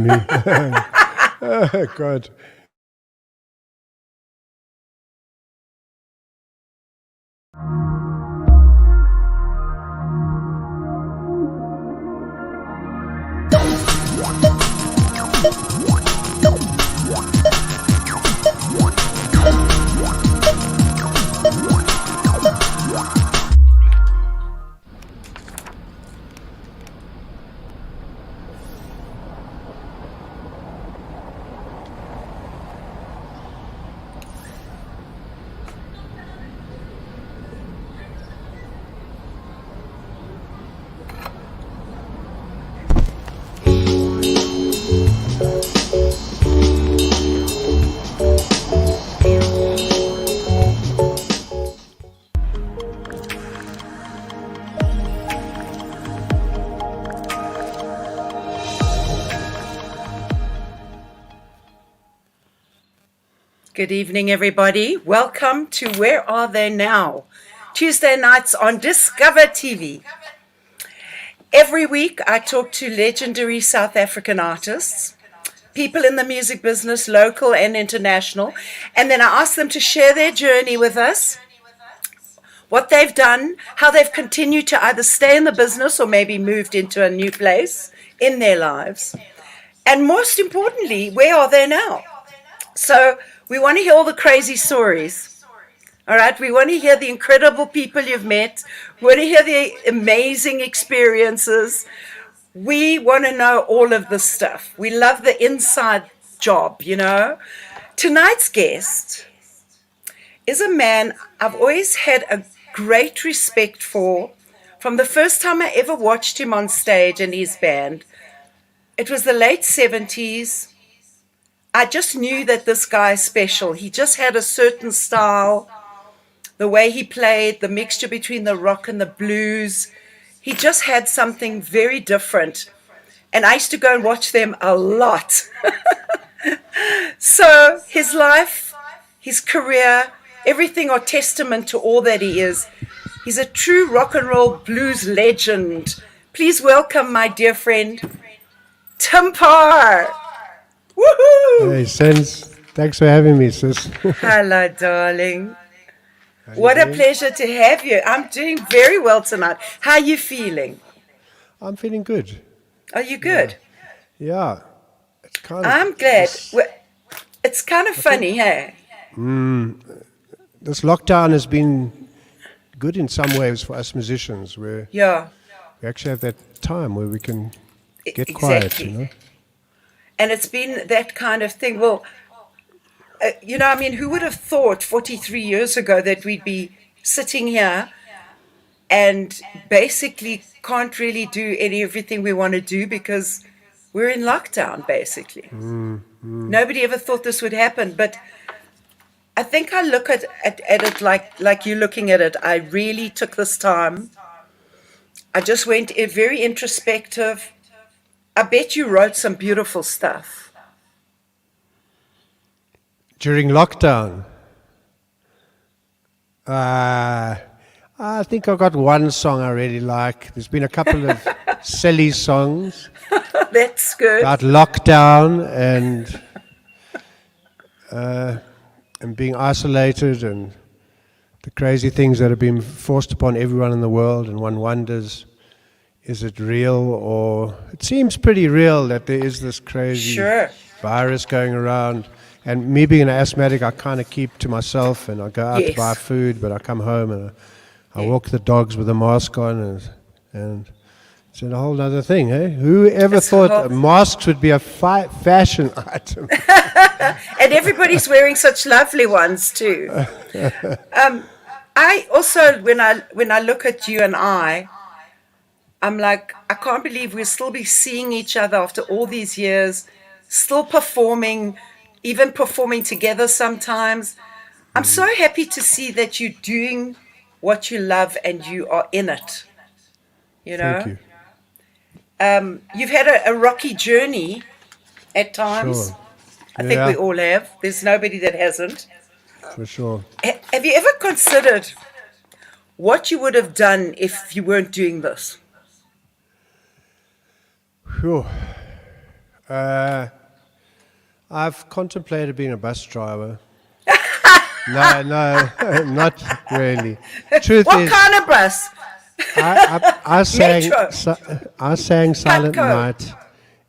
me. Oh, God. Good evening, everybody. Welcome to Where Are They Now? Tuesday nights on Discover TV. Every week, I talk to legendary South African artists, people in the music business, local and international, and then I ask them to share their journey with us, what they've done, how they've continued to either stay in the business or maybe moved into a new place in their lives. And most importantly, where are they now? So we want to hear all the crazy stories. All right, we want to hear the incredible people you've met. We want to hear the amazing experiences. We want to know all of this stuff. We love the inside job, you know. Tonight's guest is a man I've always had a great respect for. From the first time I ever watched him on stage and his band, it was the late 70s. I just knew that this guy is special. He just had a certain style, the way he played, the mixture between the rock and the blues. He just had something very different. And I used to go and watch them a lot. So his life, his career, everything are testament to all that he is. He's a true rock and roll blues legend. Please welcome my dear friend, Parr. Woohoo! Hey, Sens. Thanks for having me, sis. Hello, darling. What a pleasure to have you. I'm doing very well tonight. How are you feeling? I'm feeling good. Are you good? Yeah. It's kind of, I'm glad. It's kind of funny, hey? This lockdown has been good in some ways for us musicians, where Yeah. we actually have that time where we can get quiet, Exactly. you know. And it's been that kind of thing. Well, you know, I mean, who would have thought 43 years ago that we'd be sitting here and basically can't really do everything we want to do because we're in lockdown, basically. Nobody ever thought this would happen. But I think I look at it like you're looking at it. I really took this time. I just went very introspective. I bet you wrote some beautiful stuff. During lockdown, I think I got one song I really like. There's been a couple of silly songs That's good. about lockdown and being isolated and the crazy things that have been forced upon everyone in the world, and one wonders, is it real? Or it seems pretty real that there is this crazy Sure. virus going around. And me being an asthmatic, I kind of keep to myself, and I go out to Yes. buy food, but I come home and I walk the dogs with a mask on, and it's a whole other thing, eh? Who ever It's thought hot. masks would be a fashion item? And everybody's wearing such lovely ones too. I also, when I look at you and I'm like, I can't believe we'll still be seeing each other after all these years, still performing, even performing together sometimes. I'm so happy to see that you're doing what you love and you are in it. You know, Thank you. You've had a rocky journey at times. Sure. I think Yeah. we all have. There's nobody that hasn't. For sure. Have you ever considered what you would have done if you weren't doing this? Phew. I've contemplated being a bus driver. No, not really. Truth What is, kind of bus? I sang, Metro. I sang Silent Putco. Night.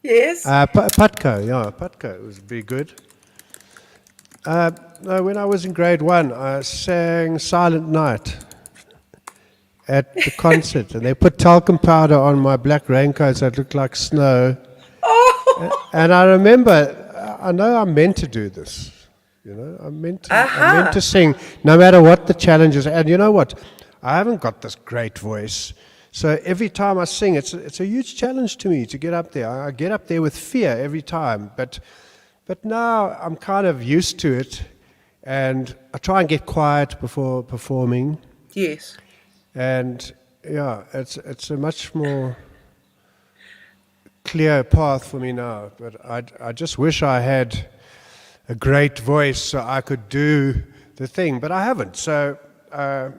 Yes. Putco, yeah, Putco was very good. No, when I was in grade 1, I sang Silent Night at the concert, and they put talcum powder on my black raincoats that looked like snow. Oh. And I remember, I know I'm meant to do this. I'm meant to sing, no matter what the challenge is. And you know what? I haven't got this great voice. So every time I sing, it's a huge challenge to me to get up there. I get up there with fear every time. But now I'm kind of used to it. And I try and get quiet before performing. Yes. And yeah, it's a much more clear path for me now. But I just wish I had a great voice so I could do the thing, but I haven't. So I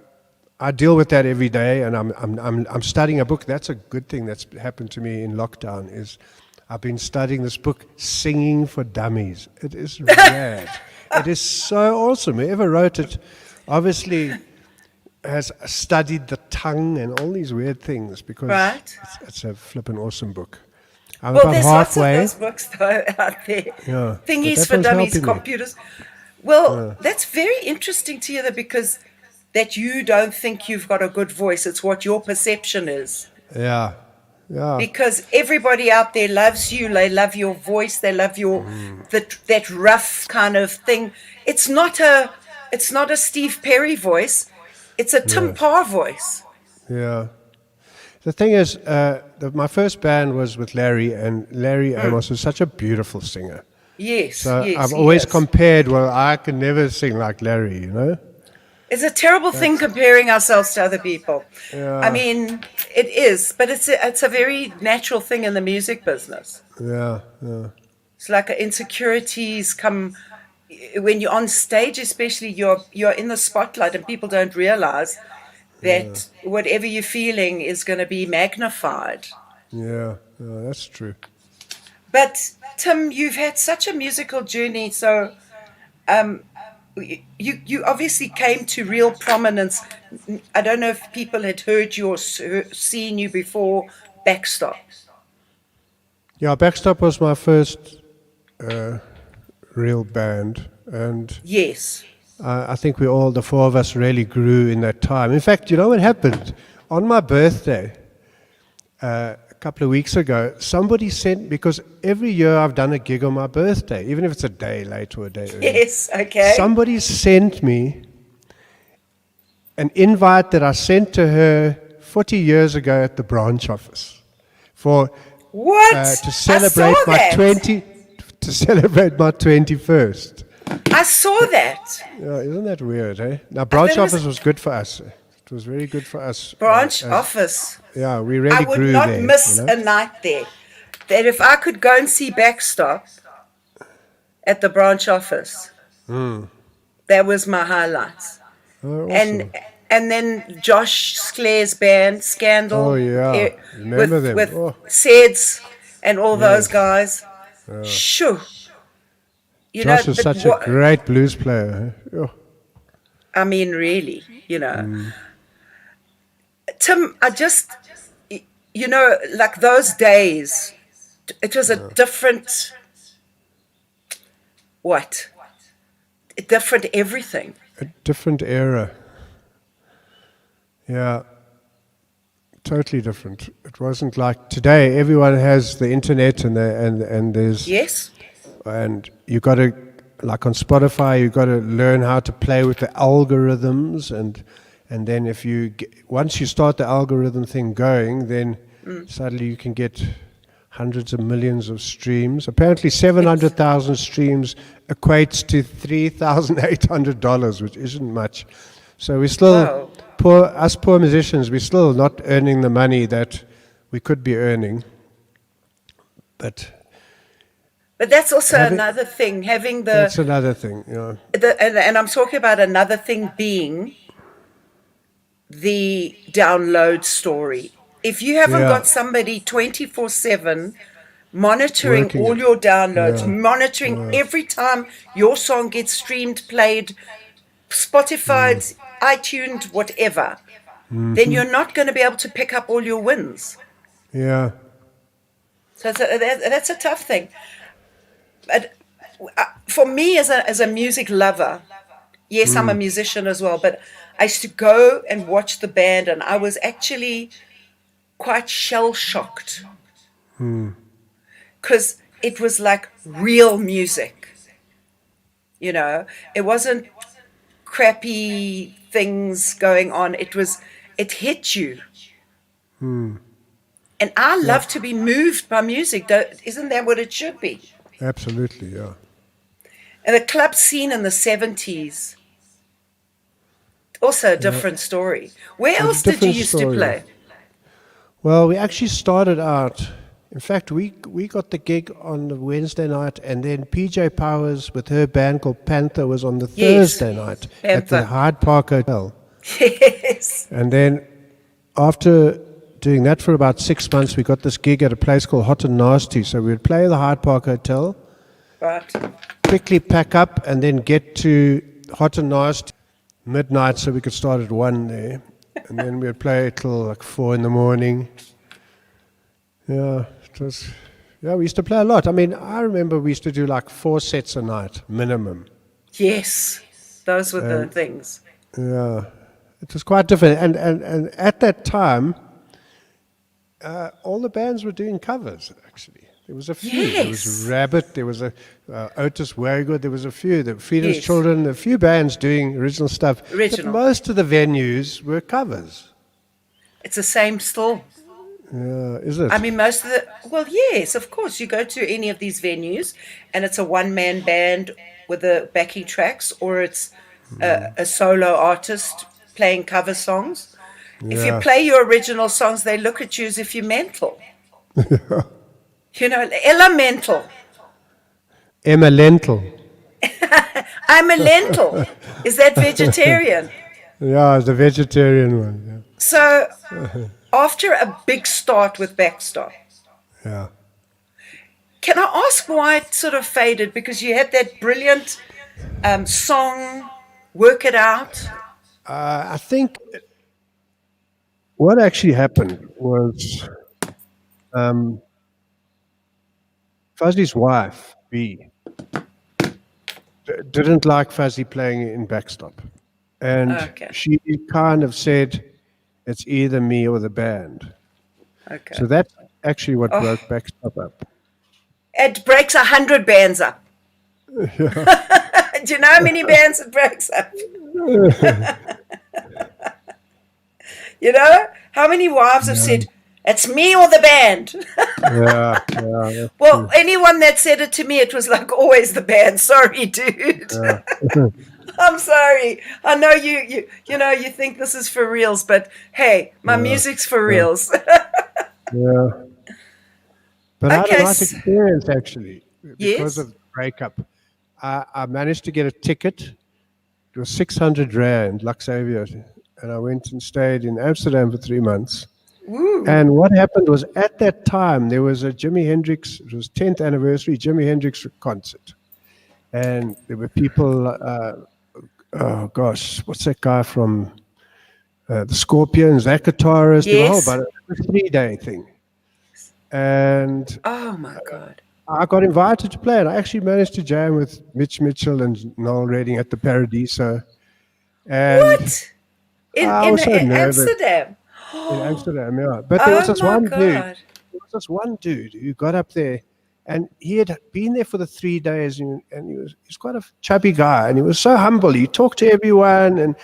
deal with that every day, and I'm studying a book. That's a good thing that's happened to me in lockdown. Is I've been studying this book, Singing for Dummies. It is rad. It is so awesome. Whoever wrote it, obviously, has studied the tongue and all these weird things because it's a flippin' awesome book. I'm about there's halfway. lots of those books though out there. Yeah, Thingies for dummies, computers. Well, that's very interesting to hear that because that you don't think you've got a good voice. It's what your perception is. Yeah. Because everybody out there loves you. They love your voice. They love your that rough kind of thing. It's not a Steve Perry voice. It's a Tim Parr voice. Yeah. The thing is, my first band was with Larry, and Larry Amos was such a beautiful singer. Yes, so yes. I've always compared, well, I can never sing like Larry, It's a terrible thing comparing ourselves to other people. Yeah. I mean, it is, but it's a very natural thing in the music business. Yeah. It's like insecurities come when you're on stage, especially you're in the spotlight, and people don't realize that whatever you're feeling is going to be magnified. Yeah, that's true. But Tim, you've had such a musical journey, so you obviously came to real prominence. I don't know if people had heard you or seen you before Backstop. Yeah, Backstop was my first real band, and yes. I think the four of us really grew in that time. In fact, you know what happened? On my birthday, a couple of weeks ago, somebody sent, because every year I've done a gig on my birthday, even if it's a day late or a day early. Yes, okay. Somebody sent me an invite that I sent to her 40 years ago at the branch office for to celebrate to celebrate my 21st. I saw that. Yeah, isn't that weird, eh? Now, branch office was good for us. It was very good for us. Branch office. Yeah, we really grew there. I would not miss a night there. That if I could go and see Backstop at the branch office, that was my highlights. Oh, awesome. And then Josh Sclair's band, Scandal. Oh, yeah. Remember them. With Seds and all those guys. Shoo. Josh is such a great blues player. Oh. I mean, really, Tim, I just, like those days, it was a different, a different everything. A different era. Yeah, totally different. It wasn't like today. Everyone has the internet and there's and you got to, like on Spotify, you got to learn how to play with the algorithms, and then once you start the algorithm thing going, then suddenly you can get hundreds of millions of streams. Apparently, 700,000 streams equates to $3,800, which isn't much. So we're still poor musicians. We're still not earning the money that we could be earning, But that's also another thing, That's another thing, and I'm talking about another thing being the download story. If you haven't got somebody 24/7 monitoring working all it. your downloads, Yeah. monitoring every time your song gets streamed, played, Spotify, iTunes, whatever, then you're not going to be able to pick up all your wins. Yeah. So that's a tough thing. But for me, as a music lover, yes, I'm a musician as well, but I used to go and watch the band, and I was actually quite shell shocked because it was like real music. You know, it wasn't crappy things going on. It hit you. And I Yeah. love to be moved by music. Isn't that what it should be? Absolutely. Yeah. And the club scene in the 70s, also a Yeah. different story. Where A else did you different used to story. play? Well, we actually started out. In fact, we got the gig on the Wednesday night, and then PJ Powers with her band called Panther was on the Yes, Thursday night at the Panther. Hyde Park Hotel. Yes. And then after doing that for about 6 months, we got this gig at a place called Hot and Nasty. So we would play the Hyde Park Hotel, Right. quickly pack up, and then get to Hot and Nasty midnight so we could start at 1 there. And then we would play till like 4 in the morning. Yeah, it was. Yeah, we used to play a lot. I mean, I remember we used to do like 4 sets a night minimum. Yes. Those were the things. Yeah, it was quite different. And at that time, all the bands were doing covers. Actually, there was a few. There was Yes. Rabbit. There was a Otis Warrigood. There was a few. The Freedom's Yes. Children. A few bands doing original stuff. Original. But most of the venues were covers. It's the same still. Yeah, is it? I mean, most of the, well, yes, of course. You go to any of these venues and it's a one-man band with the backing tracks, or it's a solo artist playing cover songs. If you Yeah. play your original songs, they look at you as if you're mental. You know, elemental. Emma Lentil. I'm a lentil. Is that vegetarian? Yeah, the vegetarian one. So after a big start with Backstar, Yeah. can I ask why it sort of faded? Because you had that brilliant song, Work It Out. I think what actually happened was Fuzzy's wife, B, didn't like Fuzzy playing in backstop. And Okay. she kind of said, it's either me or the band. Okay. So that's actually what Oh. broke backstop up. It breaks 100 bands up. Do you know how many bands it breaks up? You know? How many wives have said, it's me or the band? Yeah, that's Well, anyone that said it to me, it was like always the band. Sorry, dude. true. I'm sorry. I know you know you think this is for reals, but hey, my music's for reals. Yeah. But I had Okay, a nice experience actually because Yes. of the breakup. I managed to get a ticket. It was 600 Rand, Luxavia. And I went and stayed in Amsterdam for 3 months. Woo. And what happened was at that time, there was a Jimi Hendrix, it was 10th anniversary Jimi Hendrix concert. And there were people, oh gosh, what's that guy from the Scorpions, that guitarist, there were a whole Yes. bunch, a 3-day thing. And Oh my God. I got invited to play, and I actually managed to jam with Mitch Mitchell and Noel Redding at the Paradiso. And What? I was so In nervous. Amsterdam. In Amsterdam, yeah. But there was Oh this my one dude. God. There was this one dude who got up there, and he had been there for the 3 days, and he was quite a chubby guy, and he was so humble. He talked to everyone,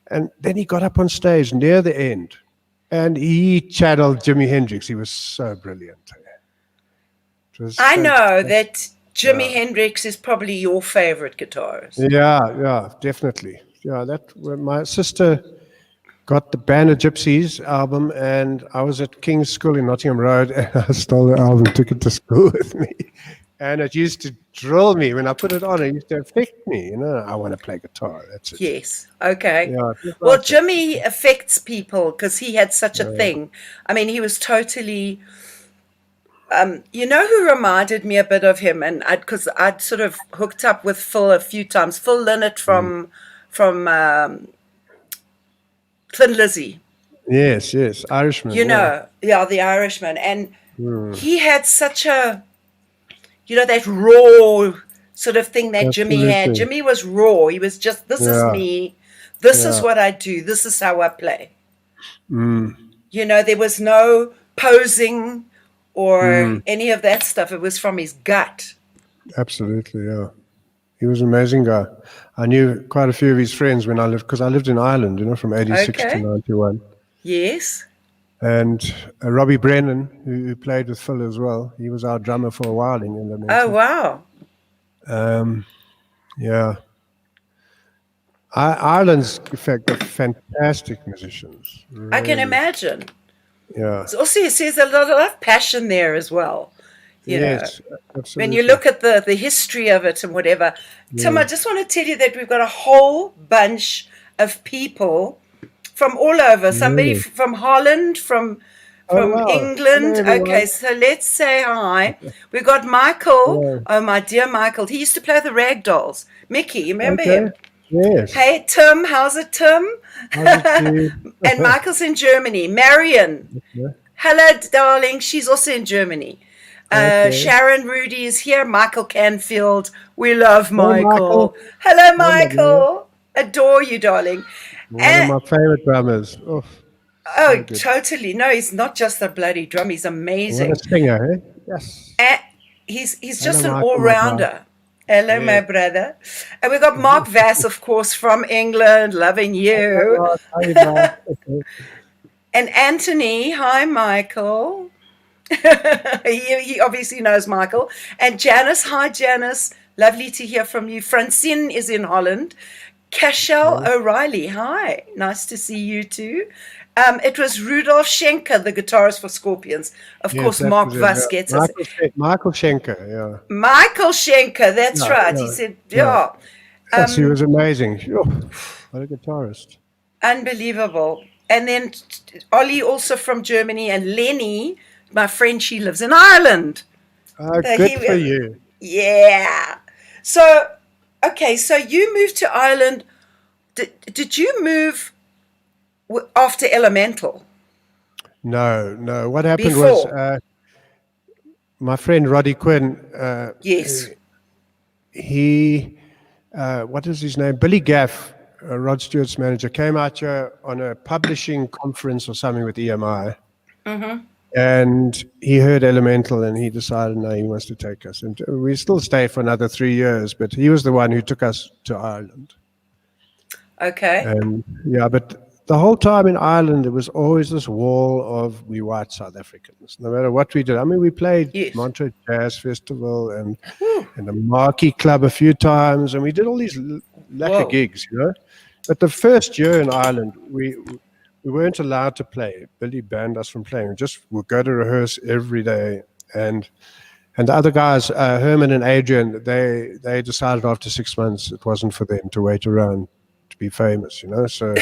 and then he got up on stage near the end, and he channeled Jimi Hendrix. He was so brilliant. It was I know fantastic. that Jimi Hendrix is probably your favorite guitarist. Yeah, definitely. Yeah, my sister got the Band of Gypsies album, and I was at King's School in Nottingham Road, and I stole the album, took it to school with me. And it used to drill me when I put it on. It used to affect me. I want to play guitar. That's it. Yes. Okay. Yeah, just Well, like it. Jimmy affects people because he had such a thing. I mean, he was totally You know who reminded me a bit of him, and because I'd sort of hooked up with Phil a few times. Phil Lynott from Thin Lizzy. Yes, yes, Irishman. You Yeah. know, yeah, the Irishman, and he had such a, that raw sort of thing that Jimmy had. Absolutely. Jimmy was raw. He was just, this is Yeah, me. This is yeah. what I do. This is how I play. Mm, There was no posing or mm, any of that stuff. It was from his gut. absolutely, yeah. He was an amazing guy. I knew quite a few of his friends when I lived, because I lived in Ireland, from 86 to Okay. 91. Yes. And Robbie Brennan, who played with Phil as well, he was our drummer for a while in Oh, Elemental. wow. Yeah. Ireland's, in fact, got fantastic musicians. I can Really. imagine. Yeah. Also, it says a lot of passion there as well. Yes, When you absolutely. look at the history of it and whatever. Tim, I Yeah. just want to tell you that we've got a whole bunch of people from all over. Somebody Really. from Holland, from Oh, from wow. Hello, England. Okay, everyone. so let's say hi. We've got Michael. Yeah. Oh, my dear Michael. He used to play the Rag Dolls. Mickey, you remember Okay. him? Yes. Hey, Tim. How's it, Tim? How's it been? And Michael's in Germany. Marion. Yeah. Hello, darling. She's also in Germany. Okay. Sharon Rudy is here. Michael Canfield. We love Hey, Michael. Michael. Hello, Hi, my dear. Michael. Adore you, darling. One of And, my favorite drummers. Oh, so oh, good. totally. No, he's not just a bloody drum. He's What a amazing. singer, eh? Yes. And he's Hello, just an Michael, my brother. all-rounder. Hello, my Yes. brother. And we've got Mark Vass, of course, from England, loving Hello, you. Mark. How you doing? Okay. And Anthony, hi, Michael. He obviously knows Michael. And Janice, hi, Janice. Lovely to hear from you. Francine is in Holland. Cashel Okay. O'Reilly, hi. Nice to see you too. It was Rudolf Schenker, the guitarist for Scorpions. Of Yes, course, that Mark was it. Vass Yeah. gets us. Michael Schenker. Yeah. Michael Schenker, that's Yeah. right. He Yeah. said, Yeah. yeah, Yes, he was amazing. Oh, what a guitarist. unbelievable. And then Ollie, also from Germany, and Lenny, my friend, she lives in Ireland. Oh, So good he for was, you. yeah. So, okay, so you moved to Ireland. Did you move after Elemental? No, no. What happened was Before? my friend Roddy Quinn, Yes. he, what is his name? Billy Gaff, Rod Stewart's manager, came out here on a publishing conference or something with EMI. And he heard Elemental and he decided, no, he wants to take us. And we still stayed for another 3 years, but he was the one who took us to Ireland. Okay. And yeah, but the whole time in Ireland, there was always this wall of we white South Africans, no matter what we did. I mean, we played Yes. Montreux Jazz Festival and Whew. the Marquee Club a few times, and we did all these lacquer Whoa. gigs, But the first year in Ireland, we weren't allowed to play. Billy banned us from playing. We just would go to rehearse every day. And the other guys, Herman and Adrian, they decided after 6 months it wasn't for them to wait around to be famous, So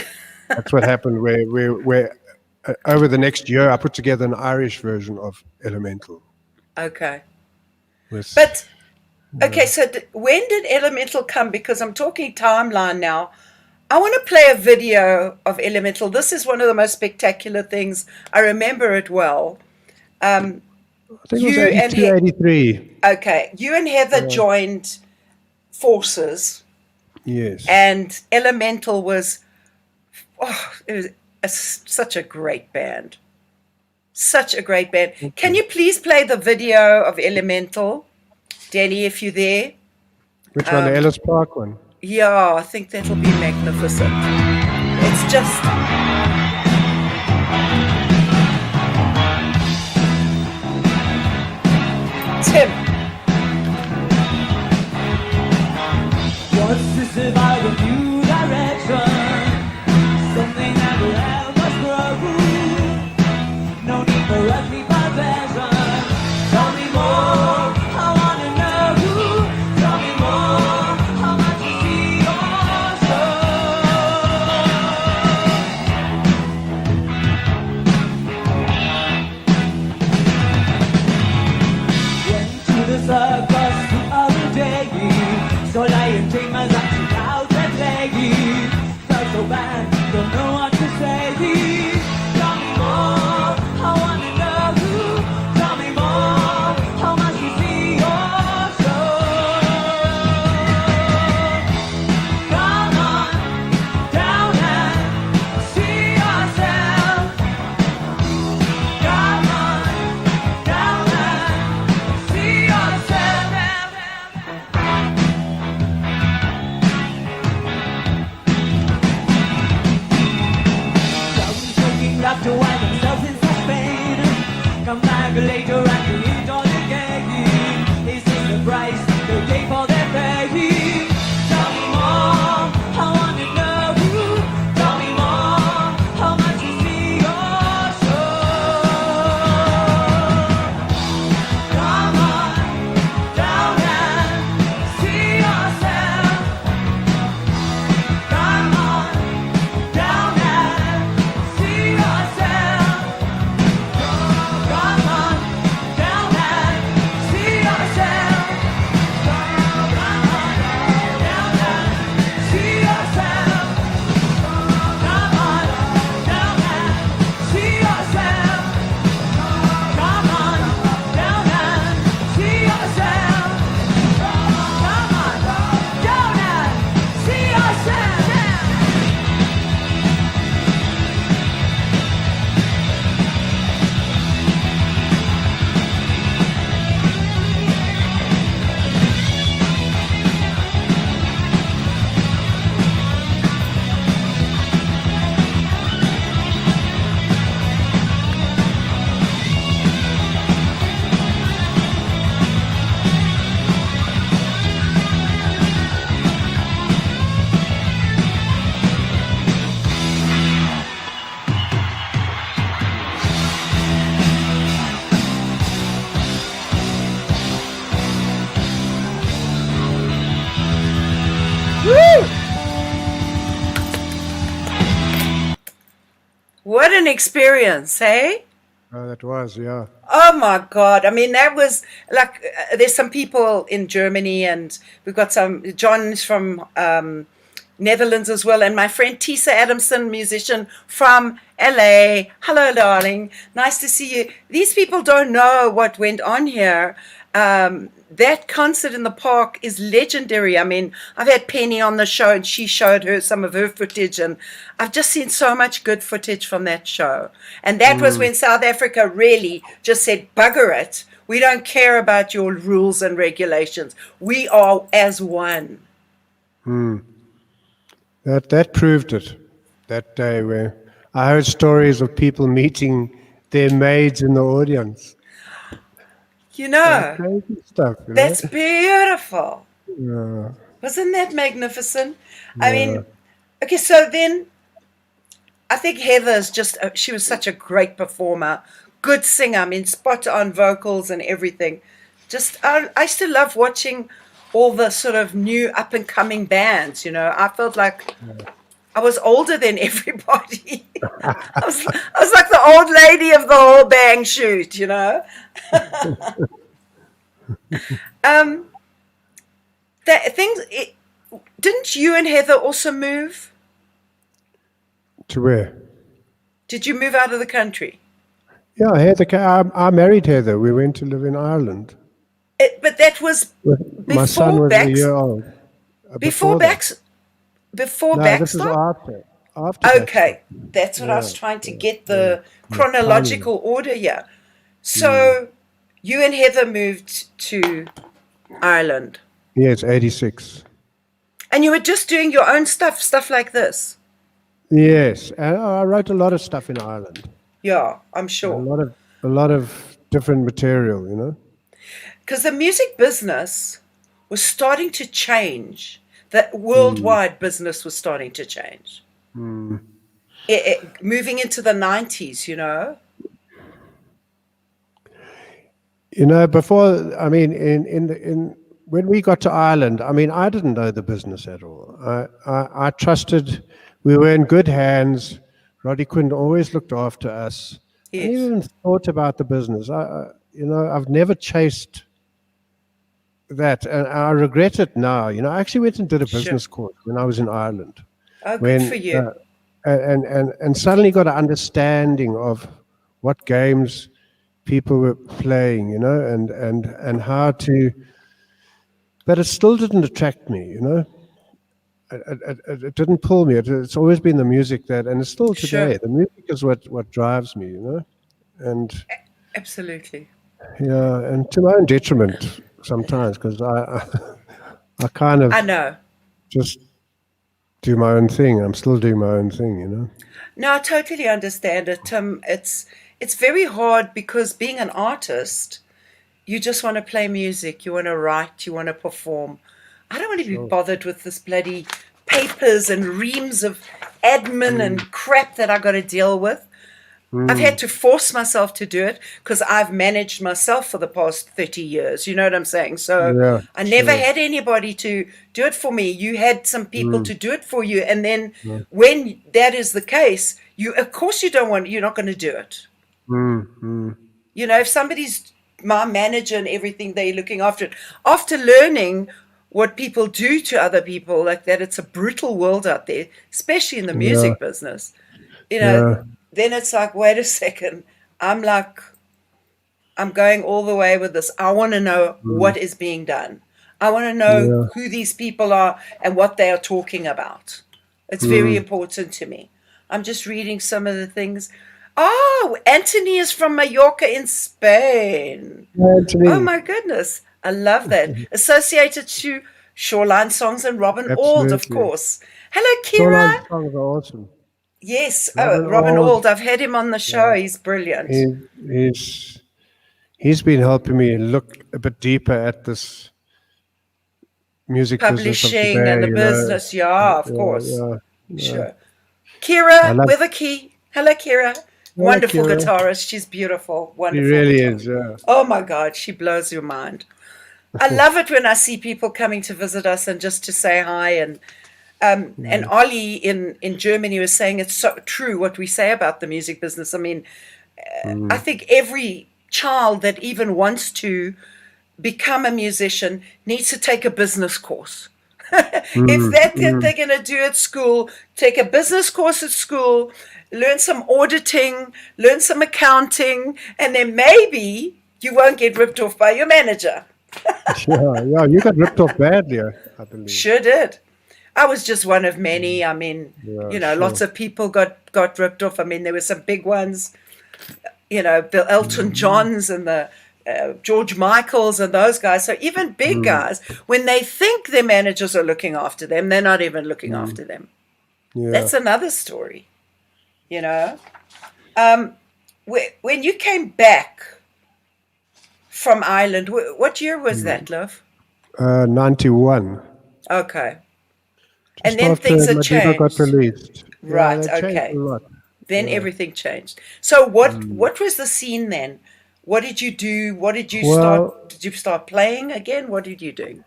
that's what happened. Where over the next year, I put together an Irish version of Elemental. Okay. With But, okay, so when did Elemental come? Because I'm talking timeline now. I want to play a video of Elemental. This is one of the most spectacular things. I remember it well. I think it was You and 82, 83. Okay, you and Heather joined forces, Yes. and Elemental was, it was such a great band. Such a great band. Can you please play the video of Elemental? Danny, if you're there. Which one? The Ellis Park one? Yeah, I think that'll be magnificent. It's just, Tim. Wants to survive a new direction, something that will help us grow. No need for earthly possession. Tell me more, I wanna know. Tell me more, how much you see your soul. an experience, hey? Oh, that was, yeah. Oh my God. I mean, that was like, there's some people in Germany, and we've got John's from Netherlands as well. And my friend Tisa Adamson, musician from LA. Hello, darling. Nice to see you. These people don't know what went on here. That concert in the park is legendary. I mean, I've had Penny on the show, and she showed her some of her footage, and I've just seen so much good footage from that show. And that was when South Africa really just said, bugger it. We don't care about your rules and regulations. We are as one. That proved it. That day where I heard stories of people meeting their maids in the audience. You know, Crazy stuff, you know? that's beautiful. Yeah. Wasn't that magnificent? I mean, okay, so then I think Heather's just, she was such a great performer, good singer. I mean, spot on vocals and everything. Just, I still love watching all the sort of new up and coming bands, you know. I felt like I was older than everybody. I was like the old lady of the whole bang shoot, you know. Didn't you and Heather also move? To where? Did you move out of the country? Yeah, I married Heather. We went to live in Ireland. But that was My son was a year old. before that. before No, this is Backstop? after. After Okay, that's what I was trying to get the chronological order here. So you and Heather moved to Ireland, Yeah, it's 86. and you were just doing your own stuff like this. Yes, and I wrote a lot of stuff in Ireland. Yeah, I'm A sure. lot of different material, you know. Because the music business was starting to change. The worldwide business was starting to change. Moving into the 90s, you know. You know, before, I mean, when we got to Ireland, I mean, I didn't know the business at all. I trusted, we were in good hands. Roddy Quinn always looked after us. I Yes. never even thought about the business. You know, I've never chased that, and I regret it now. You know, I actually went and did a business course when I was in Ireland. Oh, good for you. And suddenly got an understanding of what games people were playing, you know, and how to. But it still didn't attract me, you know. It didn't pull me. It's always been the music that, and it's still today. Sure. The music is what drives me, you know. And Absolutely. yeah, and to my own detriment sometimes, because I kind of I know. just do my own thing. I'm still doing my own thing, you know. No, I totally understand it. It's very hard because being an artist, you just want to play music, you want to write, you want to perform. I don't want to be bothered with this bloody papers and reams of admin and crap that I got to deal with. I've had to force myself to do it because I've managed myself for the past 30 years. You know what I'm saying? So Yeah, I never sure. had anybody to do it for me. You had some people to do it for you. And then when that is the case, of course you're not going to do it. You know, if somebody's my manager and everything, they're looking after it. After learning what people do to other people like that, it's a brutal world out there, especially in the music business. You know, then it's like, wait a second. I'm going all the way with this. I want to know what is being done. I want to know who these people are and what they are talking about. It's very important to me. I'm just reading some of the things. Oh, Anthony is from Mallorca in Spain. Anthony. Oh my goodness. I love that. Associated to Shoreline Songs and Robin Auld, of Absolutely. course. Hello, Kira. Shoreline songs are awesome. Yes, Robin Robin Auld. Auld. I've had him on the show. He's brilliant. He's been helping me look a bit deeper at this music business of Publishing today, and the you know. business. Yeah, of course. Yeah. Sure. Kira I love- Witherkey. Hello, Kira. Wonderful Kira. guitarist. She's beautiful. He Wonderful. really guitarist. is, yeah. Oh my God, she blows your mind. I love it when I see people coming to visit us and just to say hi. And And Ollie in Germany was saying it's so true what we say about the music business. I mean, I think every child that even wants to become a musician needs to take a business course. If that they're going to do at school, take a business course at school, learn some auditing, learn some accounting, and then maybe you won't get ripped off by your manager. Yeah, you got ripped off badly, I believe. Sure did. I was just one of many. I mean, Yeah, lots sure. of people got ripped off. I mean, there were some big ones, the Elton Johns and the George Michaels and those guys. So even big guys, when they think their managers are looking after them, they're not even looking after them. Yeah. That's another story, you know. When you came back from Ireland, what year was that, love? 91. Okay. Just And then after things had Madiba got changed. released. Yeah, Right, they changed okay. a lot. Then Yeah. everything changed. So what was the scene then? What did you do? What did you Well, start? Did you start playing again? What did you do?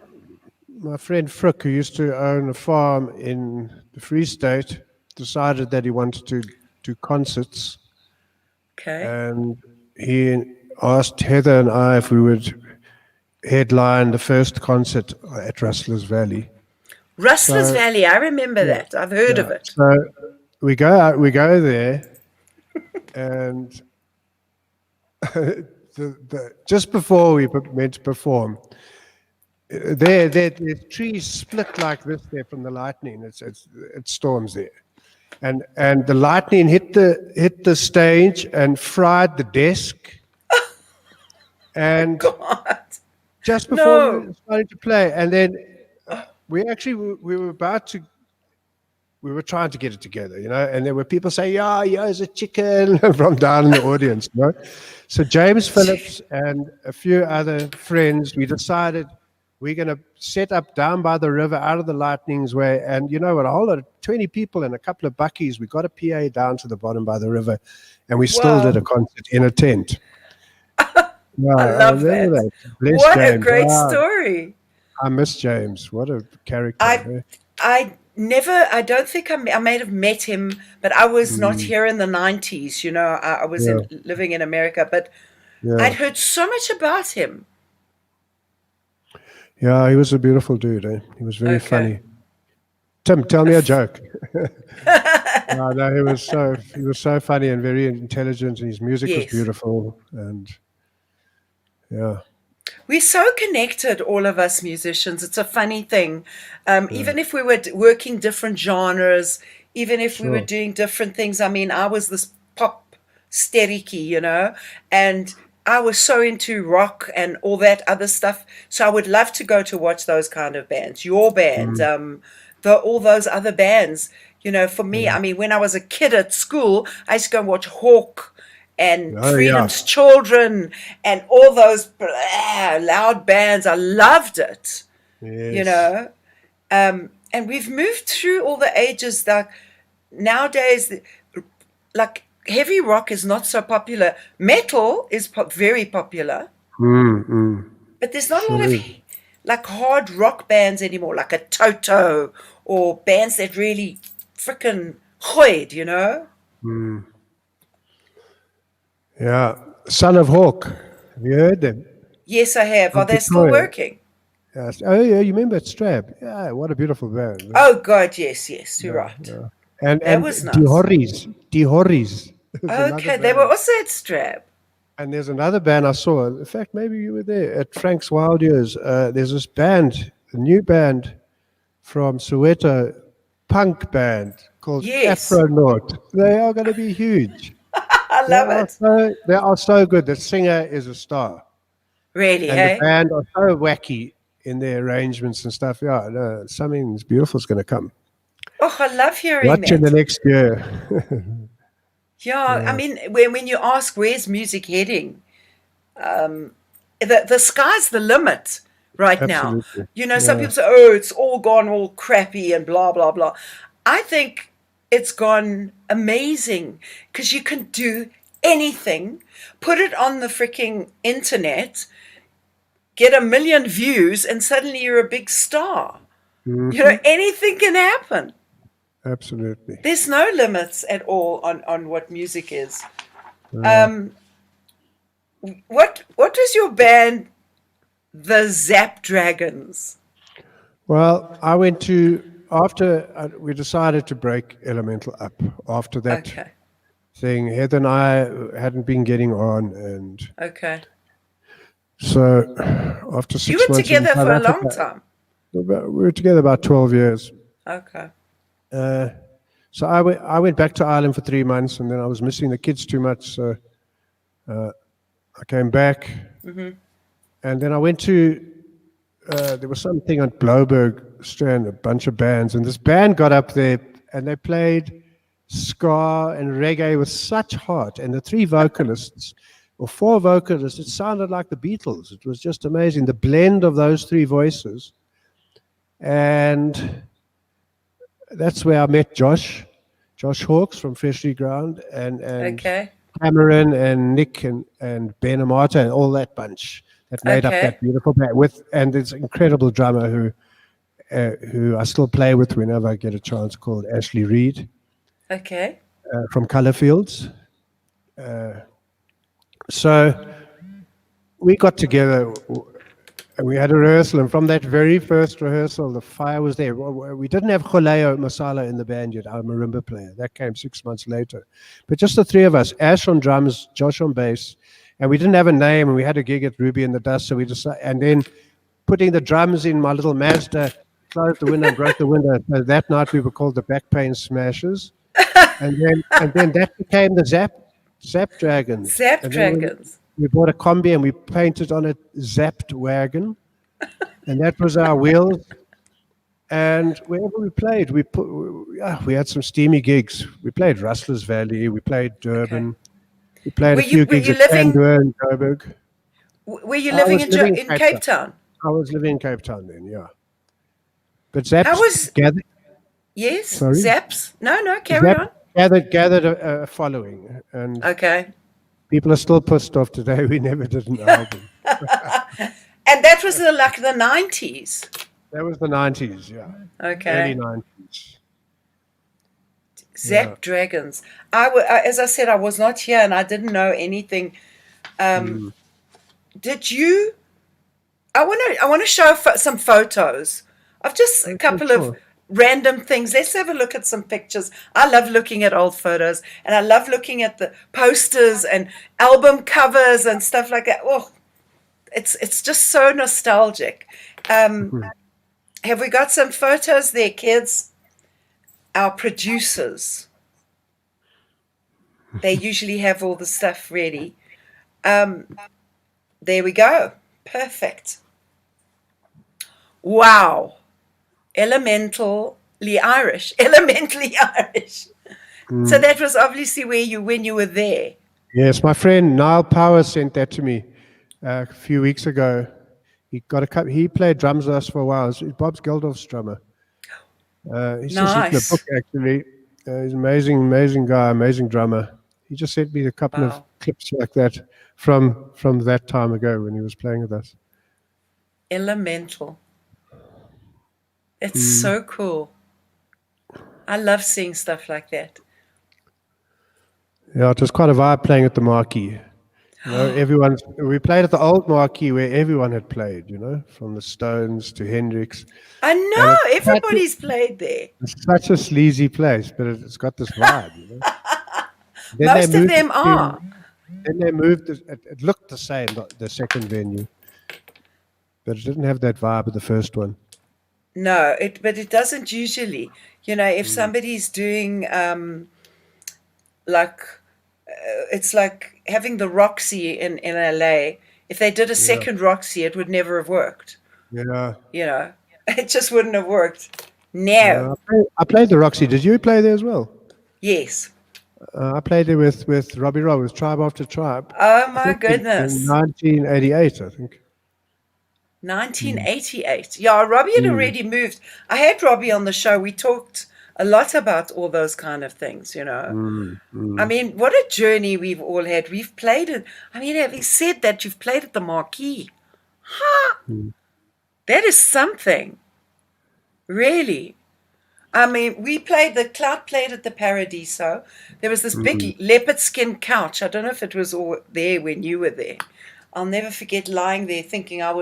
my friend Frick, who used to own a farm in the Free State, decided that he wanted to do concerts, Okay. and he asked Heather and I if we would headline the first concert at Rustler's Valley. Rustler's So Valley, I remember yeah, that. I've heard of yeah. it. So we go out, we go there, and just before we meant to perform, the trees split like this there from the lightning. It storms there, and the lightning hit the stage and fried the desk. And God. just before we No. were starting to play, and then we were about to. We were trying to get it together, and there were people saying, "Yeah, here's a chicken" from down in the audience, So James Phillips and a few other friends, we decided we're going to set up down by the river, out of the lightning's way, and a whole lot of 20 people and a couple of buckies. We got a PA down to the bottom by the river, and we still did Wow. a concert in a tent. Yeah, I I love remember that. that. Bless What a James. great Ah, story. I miss James. What a character. I I don't think I may have met him, but I was not here in the 90s. I was Yeah, living in America, but yeah. I'd heard so much about him. Yeah, he was a beautiful dude. He was very Okay. funny. Tim, tell me a joke. No, he was so funny and very intelligent, and his music was Yes. beautiful. And yeah, We're so connected, all of us musicians. It's a funny thing. Even if we were working different genres, even if we were sure. doing different things. I mean, I was this pop steriki, and I was so into rock and all that other stuff. So I would love to go to watch those kind of bands, your band, all those other bands. For me, I mean, when I was a kid at school, I used to go and watch Hawk and Oh yeah, Freedom's Children and all those loud bands. I loved it, yes, and we've moved through all the ages. That nowadays, like heavy rock is not so popular. Metal is very popular, but there's not a lot sure of is. like hard rock bands anymore, like a Toto or bands that really frickin' hoid. Yeah, Son of Hawk. Have you heard them? Yes, I have. Are From they still Pretoria. working? Yes. Oh yeah, you remember Strab? Yeah, what a beautiful band. Oh God, yes, you're right. Yeah. And That was Die nice. Horries. Die Horries. There's another Okay, they were band. also at Strab. And there's another band I saw. In fact, maybe you were there at Frank's Wild Years. There's this band, a new band from Soweto, punk band called Yes, Afronaut. They are going to be huge. I love it. They are so good. The singer is a star, Really, and the hey? band are so wacky in their arrangements and stuff. Yeah, no, something beautiful is going to come. Oh, I love hearing Watch in the that. next year. Yeah, I mean, when you ask where's music heading, the sky's the limit right now. Absolutely. Some Yeah. people say, "Oh, it's all gone all crappy and blah blah blah." I think it's gone amazing because you can do anything, put it on the freaking internet, get 1 million views, and suddenly you're a big star. You know, anything can happen. Absolutely. There's no limits at all on what music is. What was your band, the Zap Dragons? Well, I went to, after we decided to break Elemental up, after that Okay, thing, Heather and I hadn't been getting on. And okay. so after You 6 were months in together South for a long Africa, time. we were together about 12 years. Okay, So I went back to Ireland for 3 months, and then I was missing the kids too much. So I came back, and then I went to, there was something on Bloberg Strand, a bunch of bands, and this band got up there, and they played ska and reggae with such heart, and the three vocalists, or four vocalists, it sounded like the Beatles. It was just amazing, the blend of those three voices. And that's where I met Josh Hawkes from Freshly Ground, and okay, Cameron and Nick and Ben Amata and all that bunch that made up okay, that beautiful band. And this incredible drummer who I still play with whenever I get a chance, called Ashley Reed okay. from Colorfields. So we got together and we had a rehearsal, and from that very first rehearsal, the fire was there. We didn't have Kholeo Masala in the band yet, our marimba player. That came 6 months later. But just the three of us, Ash on drums, Josh on bass, and we didn't have a name, and we had a gig at Ruby in the Dust, so we decided, and then putting the drums in my little Mazda, closed the window and broke the window. So that night we were called the Back Pain Smashers. And then that became the Zap Dragons. Zap And then Dragons. we bought a combi and we painted on it Zapped Wagon, and that was our wheels. And wherever we played, we had some steamy gigs. We played Rustlers Valley, we played Durban, we played Were a few you gigs at living- Kandor and Joburg. Were you I living was living in Cape Town? I was living in Cape Town then, yeah. But Zaps How was- gathered, Yes. Sorry? Zaps? No, carry on. gathered a following, and Okay. people are still pissed off today. We never did an album. And that was the 90s. That was the 90s, yeah. Okay. Early 90s. Zap Dragons. As I said, I was not here and I didn't know anything. Did you? I want to show some photos of just a couple sure. of random things. Let's have a look at some pictures. I love looking at old photos, and I love looking at the posters and album covers and stuff like that. Oh, it's just so nostalgic. Have we got some photos there, kids? Our producers, they usually have all the stuff ready. There we go. Perfect. Wow. Elementally Irish. Elementally Irish. So that was obviously when you were there. Yes, my friend Niall Power sent that to me a few weeks ago. He played drums with us for a while. He's Bob's Geldof's drummer. He's just written a Nice. book, actually. He's an amazing guy, amazing drummer. He just sent me a couple of Wow. clips like that from that time ago when he was playing with us. Elemental. It's so cool. I love seeing stuff like that. Yeah, it was quite a vibe playing at the Marquee. You know, we played at the old Marquee where everyone had played, you know, from the Stones to Hendrix. I know, it's everybody's played there. It's such a sleazy place, but it's got this vibe, you know. Then Most they of moved them it to- are. Then they moved it looked the same, the second venue, but it didn't have that vibe of the first one. No, but it doesn't usually. You know, if somebody's doing it's like having the Roxy in LA. If they did a second Roxy, it would never have worked. Yeah. You know, it just wouldn't have worked. No. I played the Roxy. Did you play there as well? Yes. I played there with Robbie Rob, with Tribe After Tribe. Oh my I think goodness. In 1988, I think. 1988. Yeah, Robbie had already moved. I had Robbie on the show. We talked a lot about all those kind of things, you know. I mean, what a journey we've all had. We've played it. I mean, having said that, you've played at the Marquee. Huh? That is something. Really? I mean, the Cloud played at the Paradiso. There was this big leopard skin couch. I don't know if it was all there when you were there. I'll never forget lying there thinking I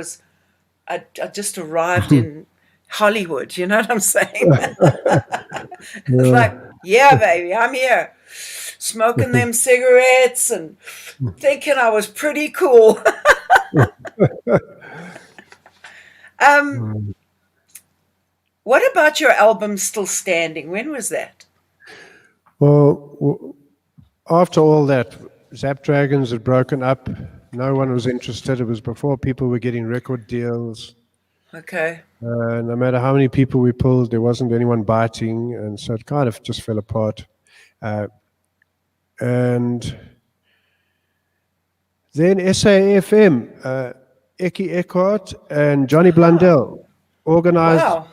just arrived in Hollywood. You know what I'm saying? It's Yeah. like, yeah, baby, I'm here. Smoking them cigarettes and thinking I was pretty cool. What about your album Still Standing? When was that? Well, after all that, Zap Dragons had broken up. No one was interested. It was before people were getting record deals. Okay. No matter how many people we pulled, there wasn't anyone biting, and so it kind of just fell apart. And then SAFM, Eki Eckhart and Johnny Blundell organized Wow.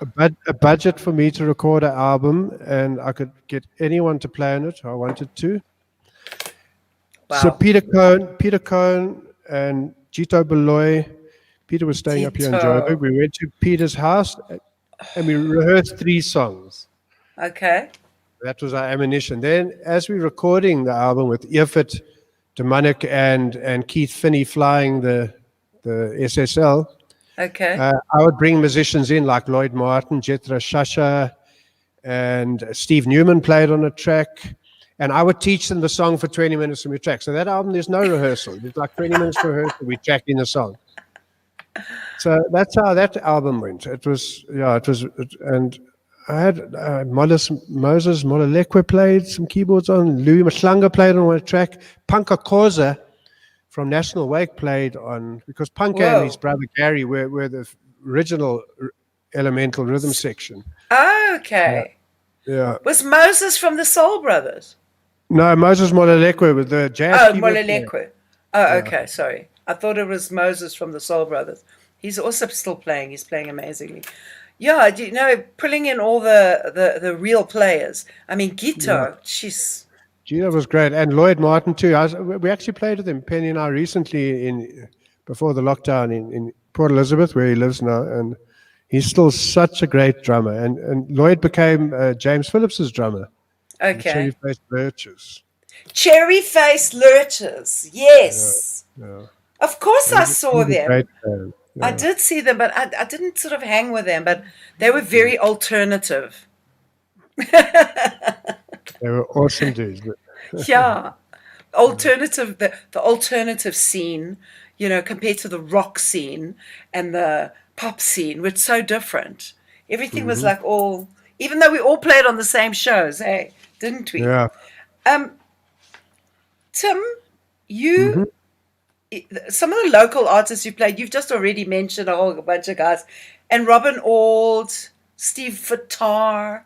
a budget for me to record an album, and I could get anyone to play on it who I wanted to. So Wow. Peter Cohn and Gito Beloy. Peter was staying up here in Gito. Joburg. We went to Peter's house and we rehearsed 3 songs. Okay. That was our ammunition. Then, as we were recording the album with Earfit, Demonic, and Keith Finney flying the SSL, Okay. I would bring musicians in like Lloyd Martin, Jethro Shasha, and Steve Newman played on a track. And I would teach them the song for 20 minutes from your track. So that album, there's no rehearsal. There's like 20 minutes rehearsal. We track in the song. So that's how that album went. And I had Moses Mololekwe played some keyboards on. Louis Mashlanga played on one track. Panka Koza from National Wake played on, because Panka and his brother Gary were the original elemental rhythm section. Okay. Yeah. Was Moses from the Soul Brothers? No, Moses Mololekwe with the jazz. Oh, keyboard player. Mololekwe. Oh, okay. Sorry. I thought it was Moses from the Soul Brothers. He's also still playing. He's playing amazingly. Yeah, pulling in all the real players. I mean, Gito, she's... Gito was great. And Lloyd Martin too. We actually played with him, Penny and I, recently before the lockdown in Port Elizabeth, where he lives now. And he's still such a great drummer. And Lloyd became James Phillips's drummer. Okay. Cherry-faced lurchers. Cherry-faced lurchers. Yes. Yeah. Of course I saw He's a them. great fan. Yeah. I did see them, but I didn't sort of hang with them. But they were very alternative. They were awesome dudes. Yeah. Alternative, the alternative scene, compared to the rock scene and the pop scene, which so different. Everything was like even though we all played on the same shows, hey, didn't we? Yeah. Tim, some of the local artists you played, you've just already mentioned a whole bunch of guys, and Robin Auld, Steve Fattar.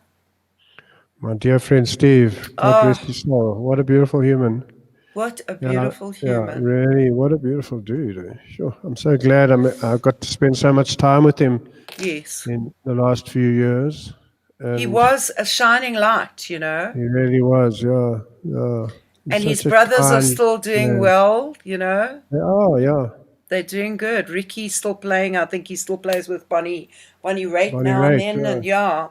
My dear friend Steve, God rest his soul. What a beautiful human. What a beautiful human. Yeah, really, what a beautiful dude. Sure. I'm so glad I got to spend so much time with him. Yes. In the last few years. He was a shining light, He really was, yeah. And his brothers are still doing well, Oh, yeah. They're doing good. Ricky's still playing. I think he still plays with Bonnie Raitt Bonnie now Raitt, and then. And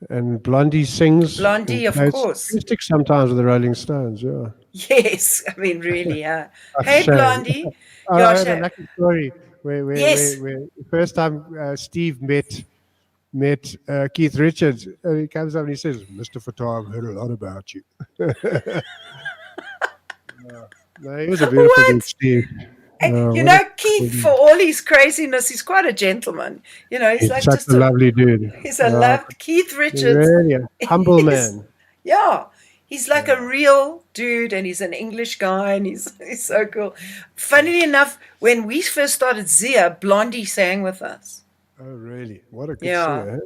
And Blondie sings. Blondie, of plays course. acoustic sometimes with the Rolling Stones, yeah. Yes, I mean, really, yeah. That's Hey, a shame. Blondie. I Yeah, had a lucky story where Yes. the first time Steve met Keith Richards, and he comes up and he says, "Mr. Fattar, I've heard a lot about you." No, he was a beautiful What? dude, Steve. Keith, for all his craziness, he's quite a gentleman. He's He's like such just a lovely dude. he's a loved Keith Richards. Really a humble Yes. man. Yeah, he's like a real dude, and he's an English guy, and he's so cool. Funnily enough, when we first started Zia, Blondie sang with us. Oh, really? What a good Yeah. singer, eh?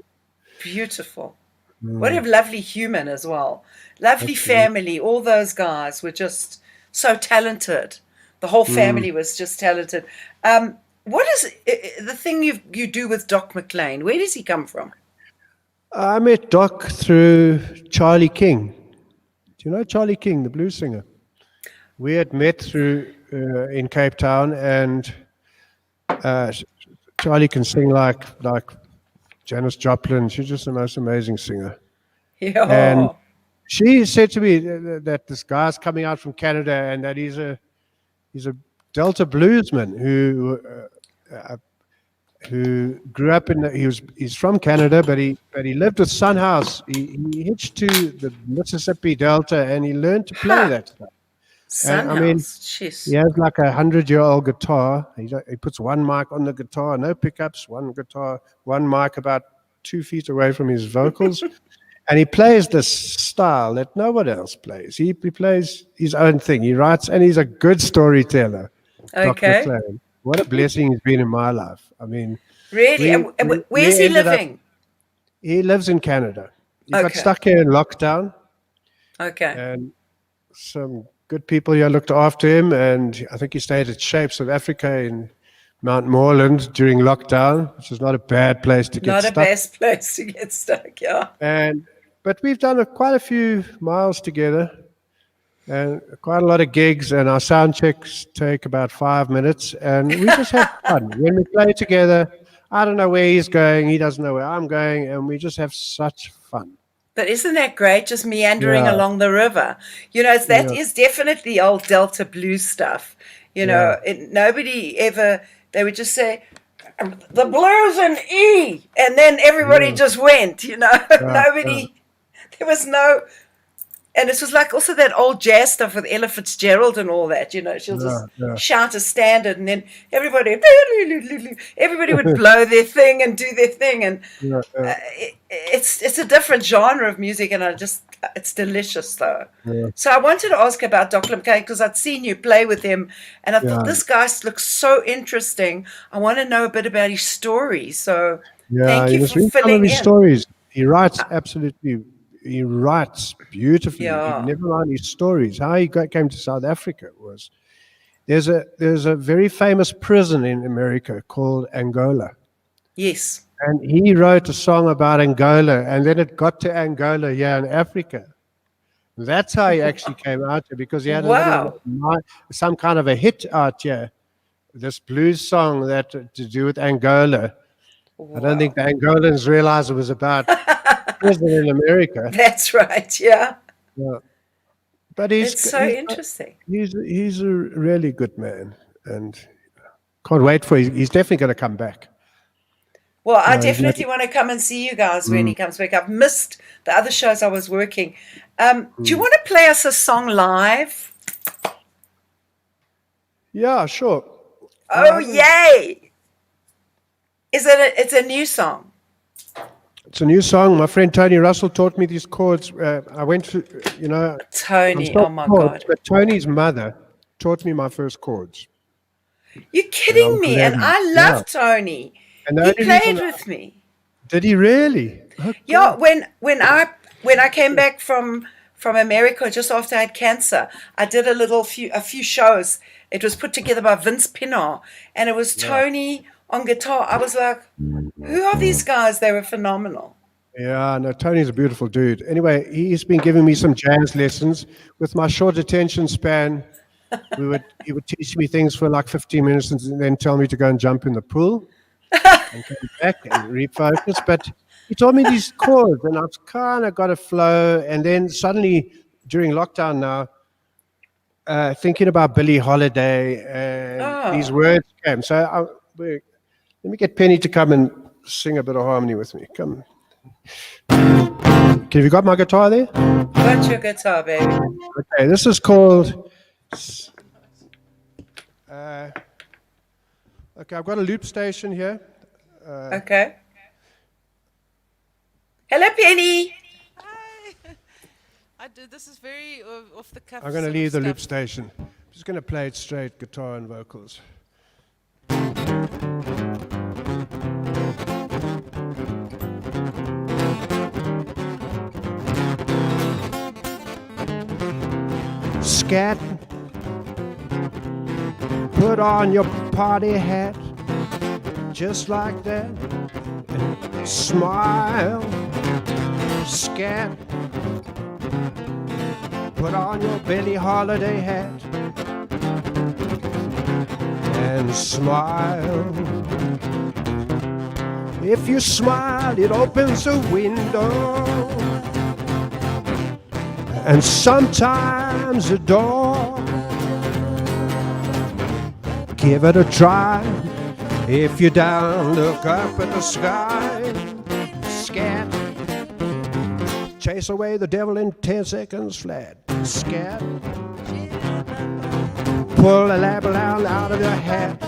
Beautiful. What a lovely human as well. Lovely family. All those guys were just so talented. The whole family was just talented. What is the thing you do with Doc McLean? Where does he come from? I met Doc through Charlie King. Do you know Charlie King, the blues singer? We had met through in Cape Town, and Charlie can sing like Janis Joplin. She's just the most amazing singer. And Yeah. she said to me that this guy's coming out from Canada and that he's a Delta bluesman who grew up he's from Canada, but he lived with Son House. He hitched to the Mississippi Delta and he learned to play that stuff. And I mean, Sunhouse. he Jeez. has like 100-year-old guitar. He puts one mic on the guitar, no pickups, one guitar, one mic about 2 feet away from his vocals. And he plays this style that no one else plays. He plays his own thing. He writes, and he's a good storyteller, Dr. Okay. McLean. What a blessing he's been in my life. I mean, Really? Where's he ended up- living? he lives in Canada. He got Okay. stuck here in lockdown, Okay. and some good people here looked after him. And I think he stayed at Shapes of Africa in Mount Moreland during lockdown, which is not a bad place to get Not stuck. a best place to get stuck, yeah. But we've done quite a few miles together and quite a lot of gigs, and our sound checks take about 5 minutes, and we just have fun. When we play together, I don't know where he's going, he doesn't know where I'm going, and we just have such fun. But isn't that great? Just meandering Yeah. along the river. You know, that Yeah. is definitely old Delta blues stuff. You know, nobody ever, they would just say, the blues in E, and then everybody just went, you know. Nobody, there was no, and it was like also that old jazz stuff with Ella Fitzgerald and all that, you know. She'll just shout a standard, and then everybody would blow their thing and do their thing, and it's a different genre of music, and it's delicious though. So I wanted to ask about Dr. McCain because I'd seen you play with him, and I thought this guy looks so interesting. I want to know a bit about his story. So thank you must for read some filling of his in. stories. He writes he writes beautifully. Yeah. Never mind his stories. How he came to South Africa was there's a very famous prison in America called Angola. Yes. And he wrote a song about Angola, and then it got to Angola here in Africa. That's how he actually came out here, because he had some kind of a hit out here, this blues song that to do with Angola. I don't think the Angolans realized it was about prison in America. That's right. Yeah. But It's so interesting. He's a really good man, and can't wait for he's definitely going to come back. Well, I definitely want to come and see you guys when he comes back. I've missed the other shows I was working. Do you want to play us a song live? Yeah, sure. Oh, yay! It's a new song. It's a new song. My friend Tony Russell taught me these chords. I went to, Tony, I'm oh not my chords, God. But Tony's mother taught me my first chords. You're kidding me. And 11. I love Tony. And the He only played reason with me. Did he really? Oh, Yeah, when I came back from America just after I had cancer, I did a few shows. It was put together by Vince Pinnar, and it was Tony on guitar. I was like, who are these guys? They were phenomenal. Yeah, no, Tony's a beautiful dude. Anyway, he's been giving me some jazz lessons. With my short attention span, he would teach me things for like 15 minutes and then tell me to go and jump in the pool and come back and refocus. But he taught me these chords, and I've kind of got a flow. And then suddenly, during lockdown now, thinking about Billie Holiday and these words came. So let me get Penny to come and sing a bit of harmony with me. Come. Have you got my guitar there? Got your guitar, baby. Okay, this is called... okay, I've got a loop station here. Okay. Hello, Penny. Hi. This is very off the cuff. I'm going to sort leave of the loop stuff. station. I'm just going to play it straight, guitar and vocals. Scat, put on your party hat, just like that, and smile. Scat, put on your Billie Holiday hat and smile. If you smile, it opens a window, and sometimes a door. Give it a try. If you're down, look up at the sky. Scat. Chase away the devil in 10 seconds flat. Scat. Pull a label out of your hat.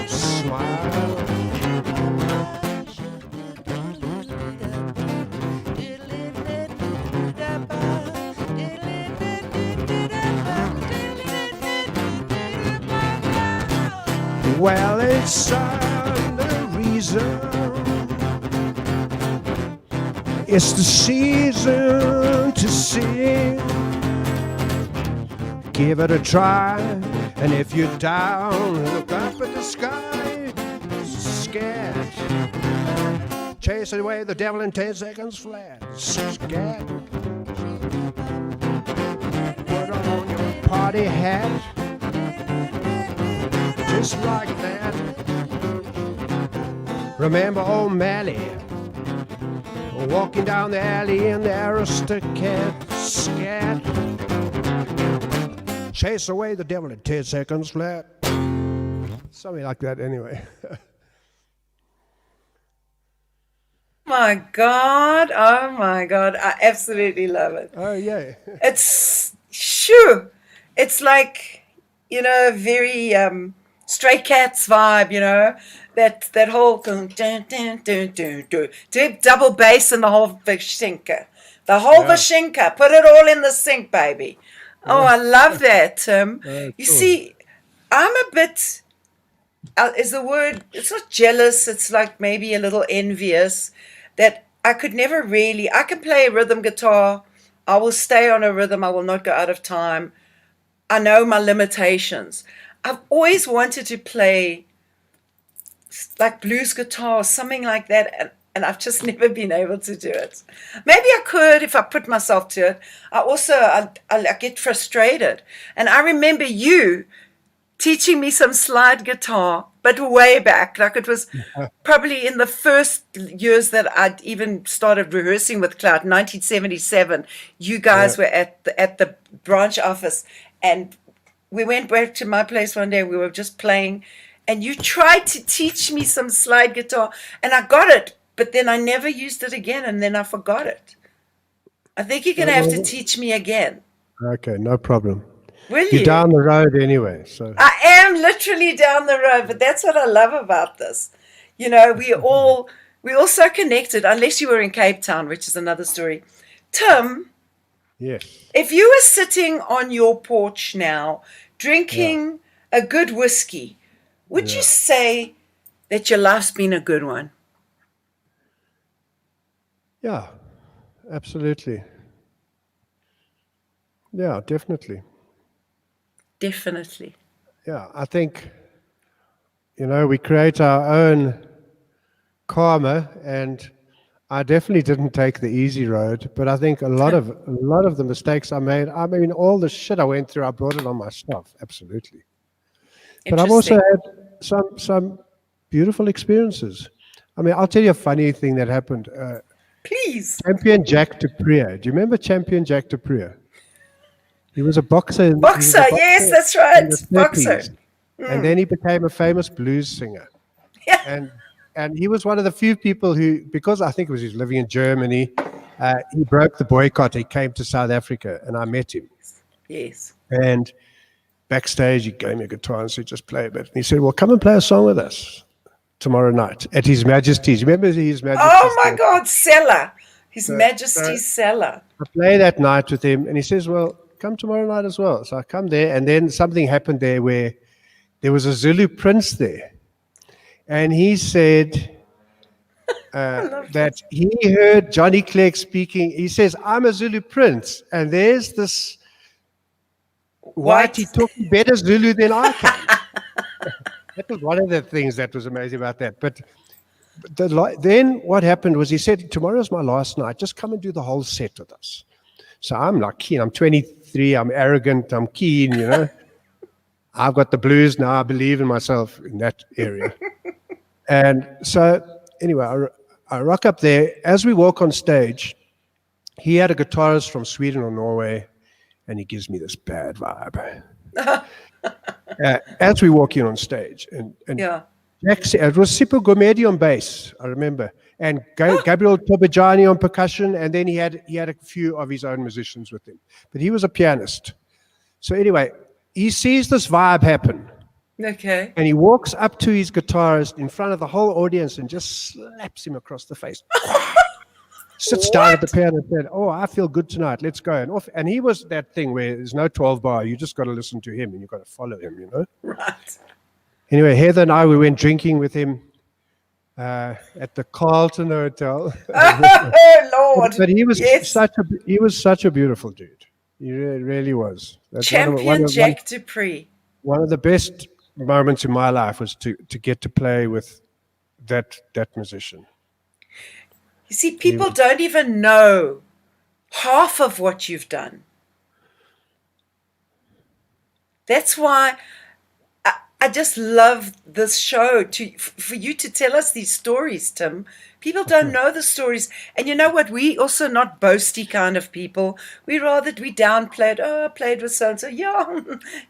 Smile. Well, it's the reason. It's the season to sing. Give it a try, and if you're down, look up at the sky. Scat. Chase away the devil in 10 seconds flat. Scat. Put on your party hat. Just like that. Remember O'Malley walking down the alley in the Aristocrat. Scat. Chase away the devil in 10 seconds flat. Something like that anyway. My God. Oh my God. I absolutely love it. Oh, yeah. It's shoo. It's like, very Stray Cats vibe, that whole double bass and the whole Vashinka. The whole Vashinka. Put it all in the sink, baby. Oh, I love that. You see, I'm a bit, is the word, it's not jealous, it's like maybe a little envious that I could never really, I can play a rhythm guitar, I will stay on a rhythm, I will not go out of time. I know my limitations. I've always wanted to play like blues guitar or something like that, and I've just never been able to do it. Maybe I could if I put myself to it. I get frustrated. And I remember you teaching me some slide guitar, but way back. Like it was probably in the first years that I'd even started rehearsing with Cloud, 1977. You guys were at the branch office, and we went back to my place one day. We were just playing, and you tried to teach me some slide guitar, and I got it, but then I never used it again, and then I forgot it. I think you're going to have to teach me again. Okay, no problem. Will You're you? down the road anyway, so. I am literally down the road, but that's what I love about this. We all so connected, unless you were in Cape Town, which is another story. Tim, Yes. if you were sitting on your porch now, drinking a good whiskey, would you say that your life's been a good one? Yeah, absolutely. Yeah, definitely. Definitely. Yeah, I think, we create our own karma, and I definitely didn't take the easy road, but I think a lot of the mistakes I made, I mean, all the shit I went through, I brought it on myself, absolutely. But I've also had some beautiful experiences. I mean, I'll tell you a funny thing that happened. Please. Champion Jack Dupree. Do you remember Champion Jack Dupree? He was a boxer. Boxer, yes, that's right. in the Boxer. 30s. And then he became a famous blues singer. Yeah. And he was one of the few people who, because I think he was living in Germany, he broke the boycott. He came to South Africa, and I met him. Yes. And backstage, he gave me a guitar and said, just play a bit. And he said, well, come and play a song with us tomorrow night at His Majesty's. Remember His Majesty's? Oh my God, cellar. His Majesty's cellar. I play that night with him, and he says, well, come tomorrow night as well. So I come there, and then something happened there where there was a Zulu prince there. And he said that he heard Johnny Clegg speaking. He says, I'm a Zulu prince, and there's this whitey talking better Zulu than I can. That was one of the things that was amazing about that. But then what happened was he said, tomorrow's my last night. Just come and do the whole set with us. So I'm like keen. I'm 23. I'm arrogant. I'm keen, I've got the blues now. I believe in myself in that area. And so, anyway, I rock up there. As we walk on stage, he had a guitarist from Sweden or Norway, and he gives me this bad vibe. As we walk in on stage, and Yeah. it was Sipho Gomedi on bass, I remember, and Gabriel Tobajani on percussion, and then he had a few of his own musicians with him, but he was a pianist. So anyway, he sees this vibe happen, Okay. and he walks up to his guitarist in front of the whole audience and just slaps him across the face. Sits down at the piano and said, "Oh, I feel good tonight. Let's go." And off. And he was that thing where there's no 12 bar. You just got to listen to him and you've got to follow him, you know? Right. Anyway, Heather and I, we went drinking with him at the Carlton Hotel. Oh, Lord. But he was Yes. such a beautiful dude. He really was. That's Champion Jack Dupree. one of the best moments in my life was to get to play with that musician. You see, people don't even know half of what you've done. That's why I just love this show for you to tell us these stories, Tim. People don't know the stories. And you know what? We also not boasty kind of people. We downplayed, I played with so-and-so. Yeah,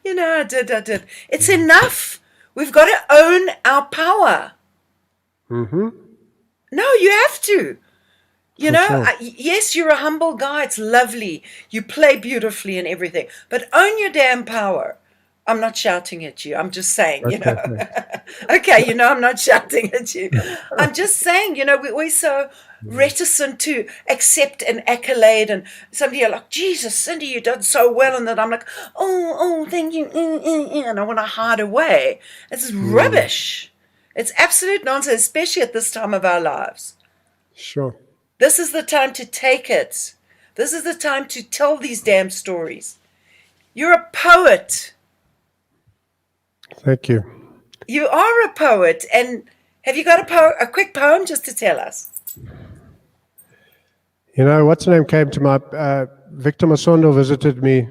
I did. It's enough. We've got to own our power. Mm-hmm. No, you have to. Sure. Yes, you're a humble guy. It's lovely. You play beautifully and everything. But own your damn power. I'm not shouting at you. I'm just saying, Okay, I'm not shouting at you. I'm just saying, we're so reticent to accept an accolade. And somebody are like, Jesus, Cindy, you did so well. And then I'm like, oh, thank you. And I want to hide away. This is rubbish. It's absolute nonsense, especially at this time of our lives. Sure. This is the time to take it. This is the time to tell these damn stories. You're a poet. Thank you. You are a poet. And have you got a quick poem just to tell us? What's her name came to my... Victor Masondo visited me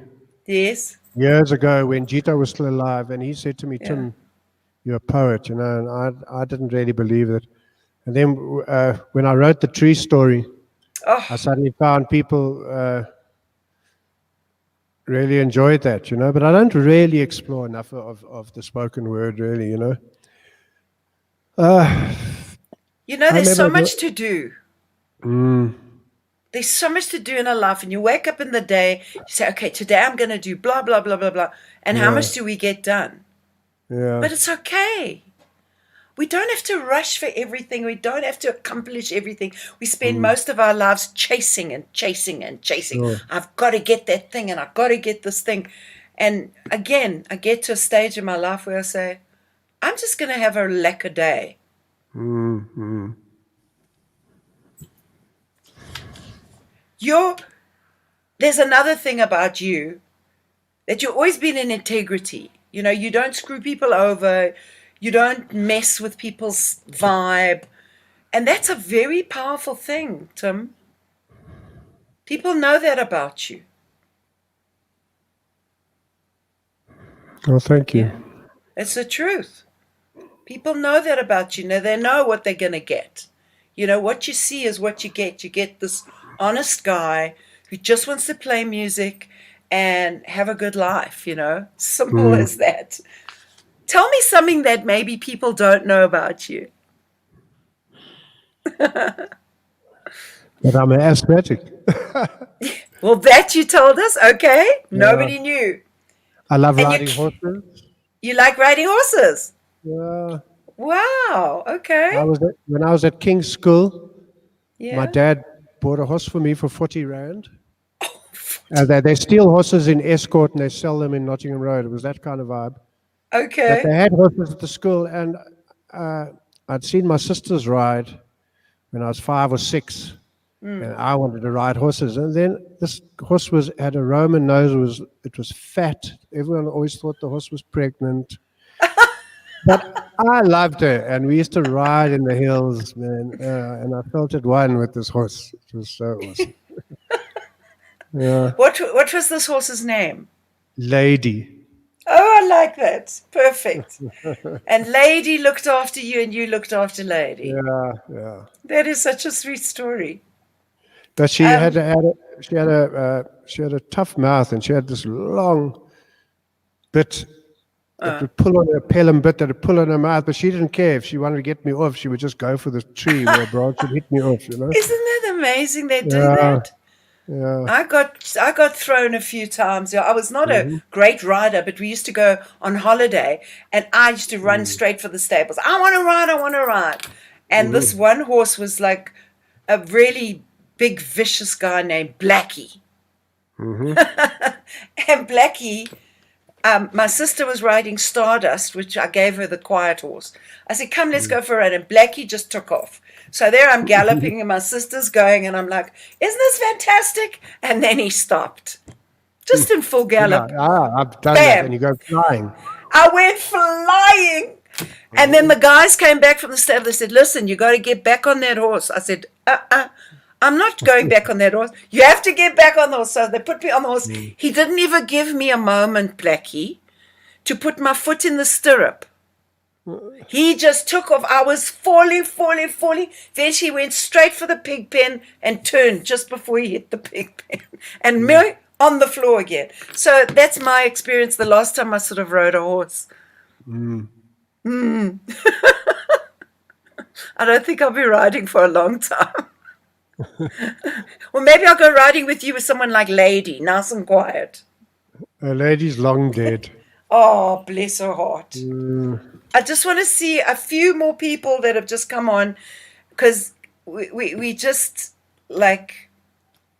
Yes. years ago when Jita was still alive, and he said to me, Tim, you're a poet, and I didn't really believe it. And then when I wrote the tree story, I suddenly found people really enjoyed that, but I don't really explore enough of the spoken word, really, There's so much to do. There's so much to do in our life, and you wake up in the day, you say, okay, today I'm going to do blah, blah, blah, blah, blah. And how much do we get done? Yeah. But it's okay. We don't have to rush for everything. We don't have to accomplish everything. We spend most of our lives chasing and chasing and chasing. Sure. I've got to get that thing and I've got to get this thing. And again, I get to a stage in my life where I say, I'm just going to have a lacquer day. Mm-hmm. There's another thing about you, that you've always been in integrity. You don't screw people over. You don't mess with people's vibe. And that's a very powerful thing, Tim. People know that about you. Well, thank you. It's the truth. People know that about you. Now, they know what they're going to get. What you see is what you get. You get this honest guy who just wants to play music and have a good life, Simple as that. Tell me something that maybe people don't know about you. But I'm an asthmatic. Well, that you told us. Okay. Nobody knew. I love And riding horses. You like riding horses? Yeah. Wow. Okay. When I was at King's School, Yeah. my dad bought a horse for me for 40 Rand. They steal horses in Escort and they sell them in Nottingham Road. It was that kind of vibe. Okay. But they had horses at the school, and I'd seen my sisters ride when I was 5 or 6, and I wanted to ride horses. And then this horse had a Roman nose. It was fat. Everyone always thought the horse was pregnant. But I loved her, and we used to ride in the hills, man. And I felt at one with this horse. It was so awesome. Yeah, What was this horse's name? Lady. Oh, I like that. Perfect. And Lady looked after you and you looked after Lady. Yeah, yeah. That is such a sweet story. But she Um, she had a tough mouth, and she had this long bit that would pull on her pelham bit that would pull on her mouth. But she didn't care if she wanted to get me off. She would just go for the tree where a branch would hit me off. You know? Isn't that amazing they do Yeah, that? yeah. I got thrown a few times. Yeah, I was not a great rider, but we used to go on holiday, and I used to run straight for the stables. I want to ride. I want to ride. And this one horse was like a really big, vicious guy named Blackie. And Blackie, my sister was riding Stardust, which I gave her the quiet horse. I said, "Come, let's go for a ride." And Blackie just took off. So there I'm galloping, and my sister's going, and I'm like, "Isn't this fantastic?" And then he stopped, just in full gallop. I've done Bam. that, and you go flying. I went flying. And then the guys came back from the stable. They said, "Listen, you got to get back on that horse." I said, I'm not going back on that horse. You have to get back on the horse. So they put me on the horse. He didn't even give me a moment, Blackie, to put my foot in the stirrup. He just took off. I was falling. Then she went straight for the pig pen and turned just before he hit the pig pen. And me on the floor again. So that's my experience the last time I sort of rode a horse. I don't think I'll be riding for a long time. Well, maybe I'll go riding with you with someone like Lady, nice and quiet. A lady's long dead. Oh, bless her heart. I just want to see a few more people that have just come on, because we just like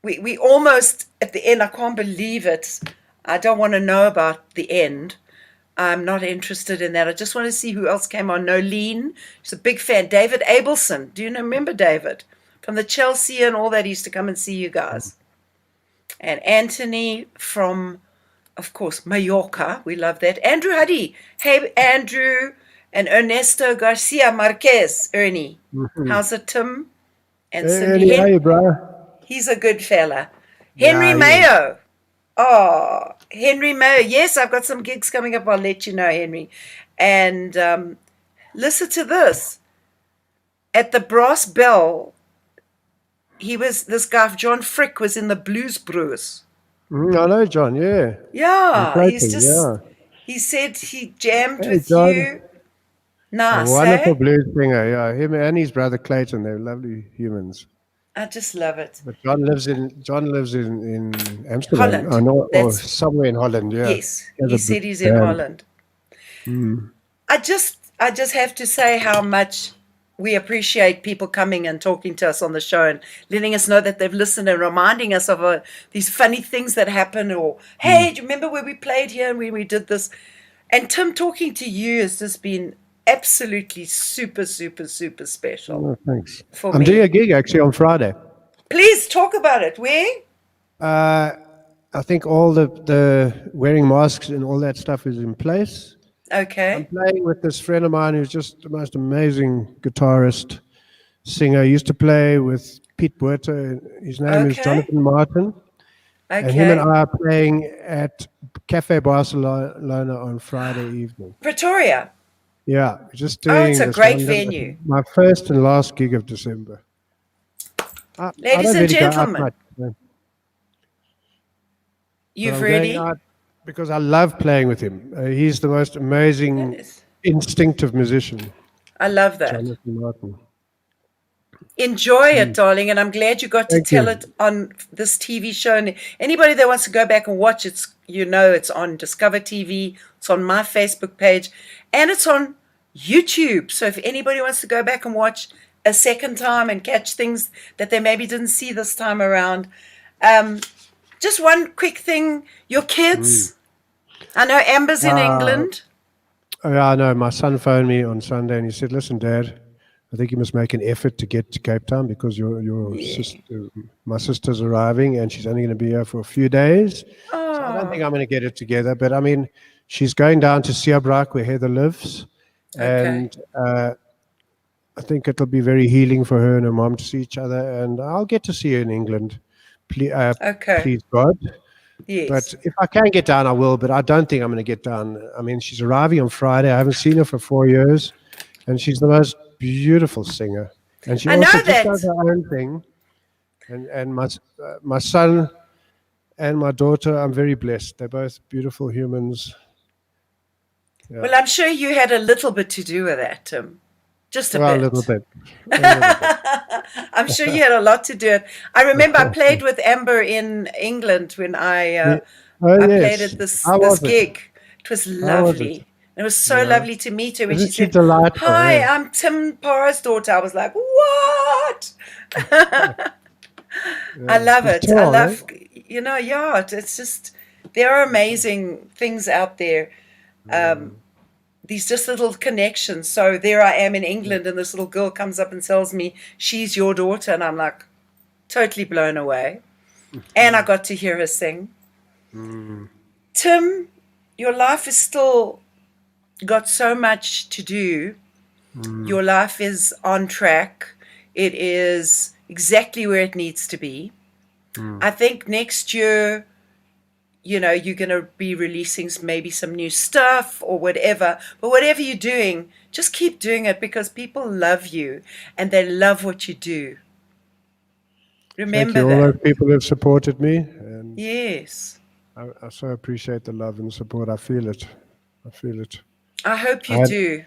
we almost at the end. I can't believe it. I don't want to know about the end. I'm not interested in that. I just want to see who else came on. Nolene, she's a big fan. David Abelson. Do you remember David? From the Chelsea and all that, he used to come and see you guys. And Anthony from, of course, Mallorca. We love that. Andrew Huddy. Hey, Andrew. And Ernesto Garcia Marquez. Ernie. How's it, Tim? And Cindy. Hey, how you, bro? He's a good fella. Henry Yeah, Mayo. Oh, Henry Mayo. Yes, I've got some gigs coming up. I'll let you know, Henry. And listen to this. At the Brass Bell, this guy, John Frick, was in the Blues Brewers. I know, John, yeah. Yeah, he's Cracking, just, yeah. he said he jammed Hey, with John. you. Nice, A wonderful eh? blues singer, yeah. Him and his brother Clayton, they're lovely humans. I just love it. But John lives in Amsterdam. Holland. Or That's- somewhere in Holland, yeah. Yes, has he a said big he's in band. Holland. I just have to say how much we appreciate people coming and talking to us on the show and letting us know that they've listened and reminding us of these funny things that happen, or, hey, do you remember where we played here and when we did this? And Tim, talking to you has just been absolutely super, super, super special. Oh, thanks. For I'm me. doing a gig actually on Friday. Please talk about it. Where? I think all the wearing masks and all that stuff is in place. I'm Okay. playing with this friend of mine who's just the most amazing guitarist, singer. He used to play with Pete Buerta. His name is Okay. Jonathan Martin. And him Okay. and I are playing at Cafe Barcelona on Friday evening. Pretoria. Yeah, we're just Oh, doing it's a this great one- venue. My first and last gig of December. I Ladies don't and really go out gentlemen, much, no. But you've I'm really... going out because I love playing with him. He's the most amazing, Yes. instinctive musician, I love that. Jonathan Martin. Enjoy it, darling, and I'm glad you got to Thank tell you. it on this TV show. And anybody that wants to go back and watch it, it's on Discover TV, it's on my Facebook page, and it's on YouTube. So if anybody wants to go back and watch a second time and catch things that they maybe didn't see this time around, just one quick thing: your kids. I know Amber's in England. Oh, yeah, I know. My son phoned me on Sunday and he said, "Listen, Dad, I think you must make an effort to get to Cape Town because my sister's arriving and she's only going to be here for a few days. So I don't think I'm going to get it together. But I mean, she's going down to Seabrak where Heather lives, and I think it'll be very healing for her and her mom to see each other. And I'll get to see her in England. Please, Okay. please God. Yes. But if I can get down, I will. But I don't think I'm going to get down. I mean, she's arriving on Friday. I haven't seen her for 4 years, and she's the most beautiful singer. And she I know also just that. does her own thing. And my son and my daughter, I'm very blessed. They're both beautiful humans. Yeah. Well, I'm sure you had a little bit to do with that, Tim. Just a Well, bit. a little bit. A little bit. I'm sure you had a lot to do it. I remember I played with Amber in England when I Yeah. Oh, I yes. played at this How was it? gig. It was How was it? lovely. It was so Yeah. lovely to meet her when Isn't she she said, delightful? "Hi, Yeah. I'm Tim Parr's daughter." I was like, "What?" I love She's it. I tall, love, yeah, it's just, there are amazing things out there. These just little connections. So there I am in England, and this little girl comes up and tells me she's your daughter, and I'm like totally blown away. And I got to hear her sing. Tim, your life is still got so much to do. Your life is on track. It is exactly where it needs to be. I think next year, you're going to be releasing maybe some new stuff or whatever. But whatever you're doing, just keep doing it, because people love you and they love what you do. Thank Remember you, all that. those people who have supported me. And Yes. I so appreciate the love and support. I feel it. I feel it. I hope I you had, do.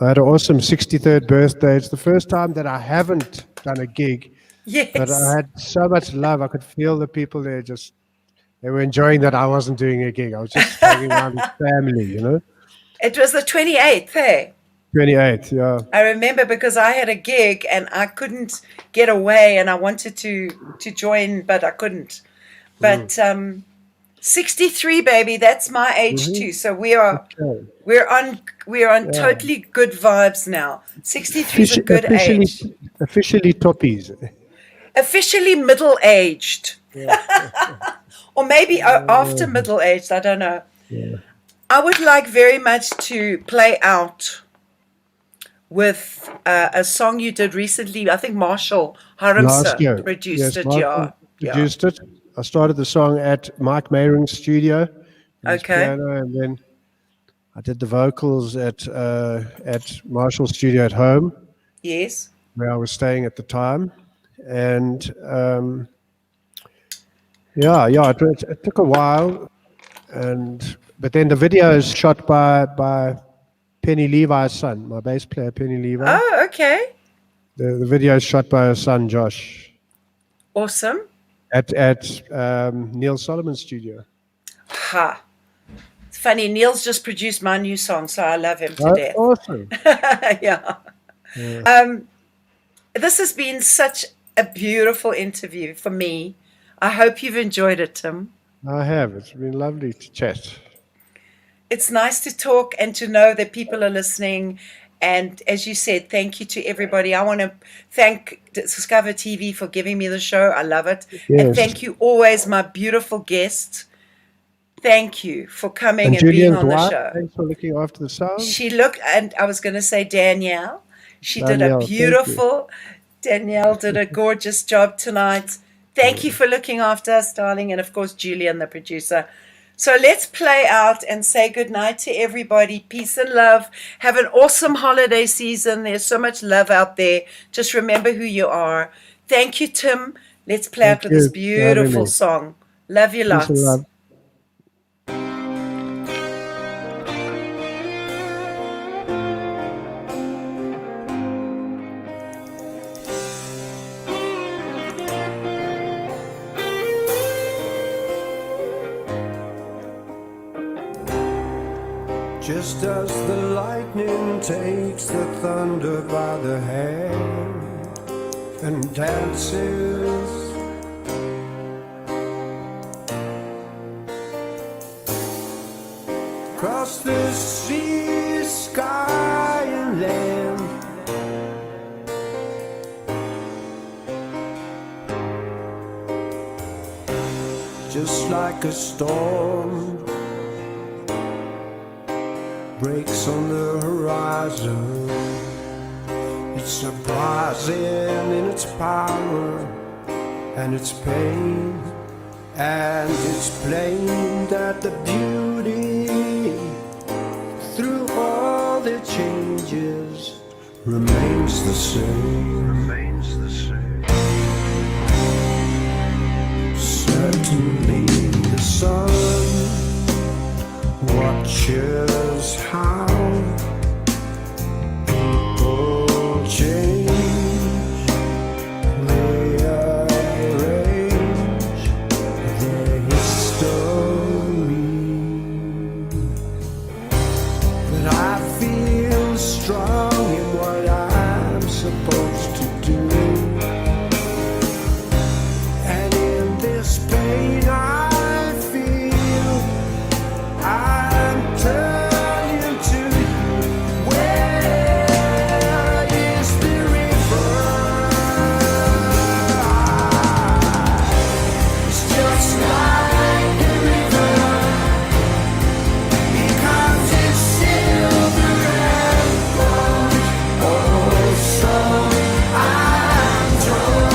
I had an awesome 63rd birthday. It's the first time that I haven't done a gig, but I Yes. had so much love. I could feel the people there they were enjoying that I wasn't doing a gig. I was just hanging around with family. It was the 28th, hey? 28th, yeah. I remember, because I had a gig and I couldn't get away, and I wanted to join, but I couldn't. But 63, baby, that's my age too. So Okay. we're on totally good vibes now. 63 is a good age. Officially toppies. Officially middle-aged. Or maybe after middle-aged, I don't know. I would like very much to play out with a song you did recently. I think Marshall Last year. Harmse produced Yes, it. Marshall Yeah. produced it. I started the song at Mike Mayring's studio, his Okay. piano, and then I did the vocals at Marshall's studio at home, Yes. where I was staying at the time. And it took a while, but then the video is shot by Penny Levi's son, my bass player, Penny Levi. Oh, okay. The video is shot by her son, Josh, Awesome. at Neil Solomon's studio. Ha. It's funny, Neil's just produced my new song, so I love him to Oh, death. awesome. Yeah. This has been such a beautiful interview for me. I hope you've enjoyed it, Tim. I have. It's been lovely to chat. It's nice to talk and to know that people are listening. And as you said, thank you to everybody. I want to thank Discover TV for giving me the show. I love it. And Yes. thank you always, my beautiful guest. Thank you for coming And and being Julian's on the wife, show. thanks for looking after the sound. She looked, and I was going to say Danielle. She did a Danielle, thank you. beautiful, Danielle did a gorgeous job tonight. Thank you for looking after us, darling. And of course, Julian, the producer. So let's play out and say goodnight to everybody. Peace and love. Have an awesome holiday season. There's so much love out there. Just remember who you are. Thank you, Tim. Let's play out Thank with this you for having beautiful me. song. Love you Peace lots. and love. Just as the lightning takes the thunder by the hand and dances, across the sea, sky and land, just like a storm breaks on the horizon. It's surprising in its power and its pain And it's plain that the beauty through all the changes remains the same. Certainly the sun watches how people change, rearrange their history. But I feel strong in what I'm supposed to do. And in this pain I feel, I'm turning to you. Where is the river? It's just like a river. It comes in silver and gold. Oh, so I'm told.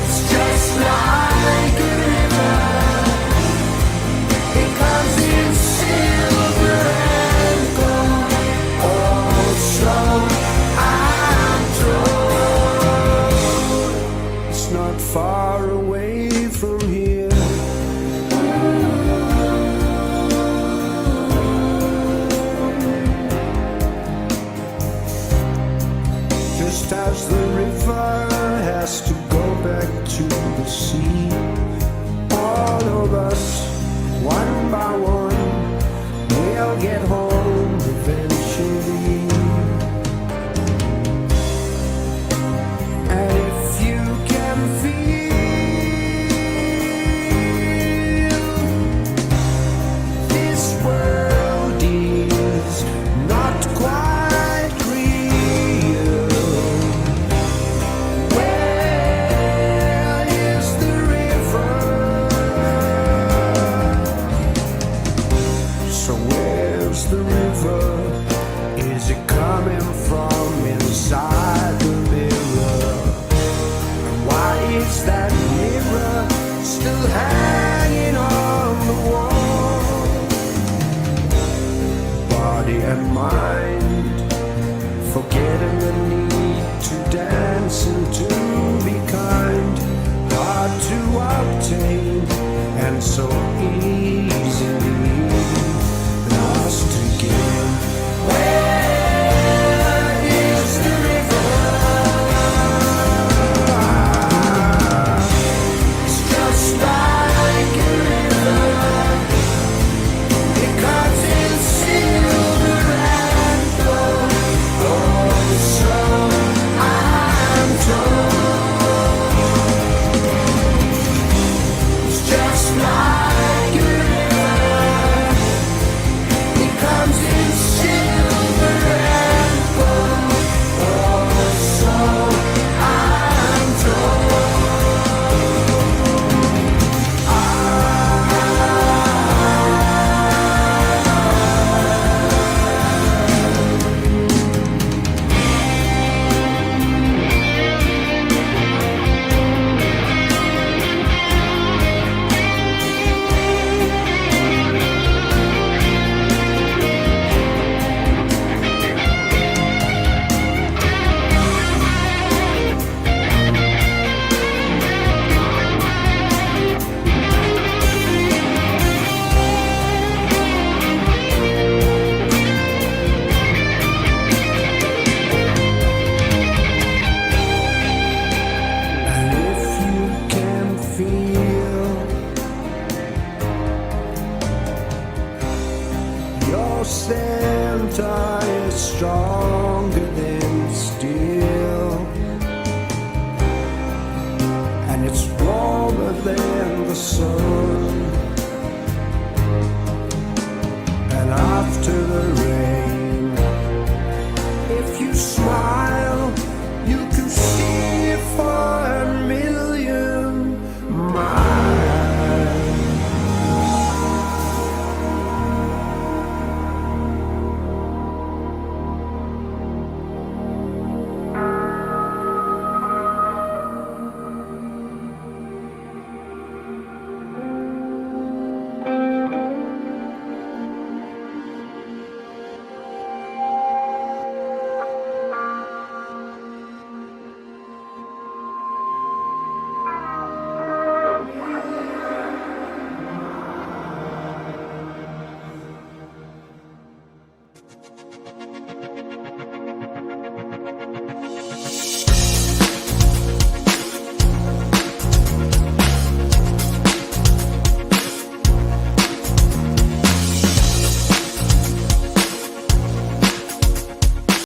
It's just like a river. It comes in silver and gold. Oh, so I'm told. It's not far away from here. Just as the river has to go back to the sea, all of us, one by one, we'll get home eventually. And if you can feel, this world is not quite real. Where is the river? So where's the river? Is it coming from inside the mirror? And why is that mirror still hanging on the wall? Body and mind, forgetting the need to dance and to be kind, hard to obtain and so easily lost again. Where is the river? It's just like a river. It comes in silver and gold. Oh, so I'm told. It's just like a river. It comes in silver and gold. Oh, so I'm told. And if you can feel your center is stronger than steel, and it's warmer than the sun, and after the rain, if you smile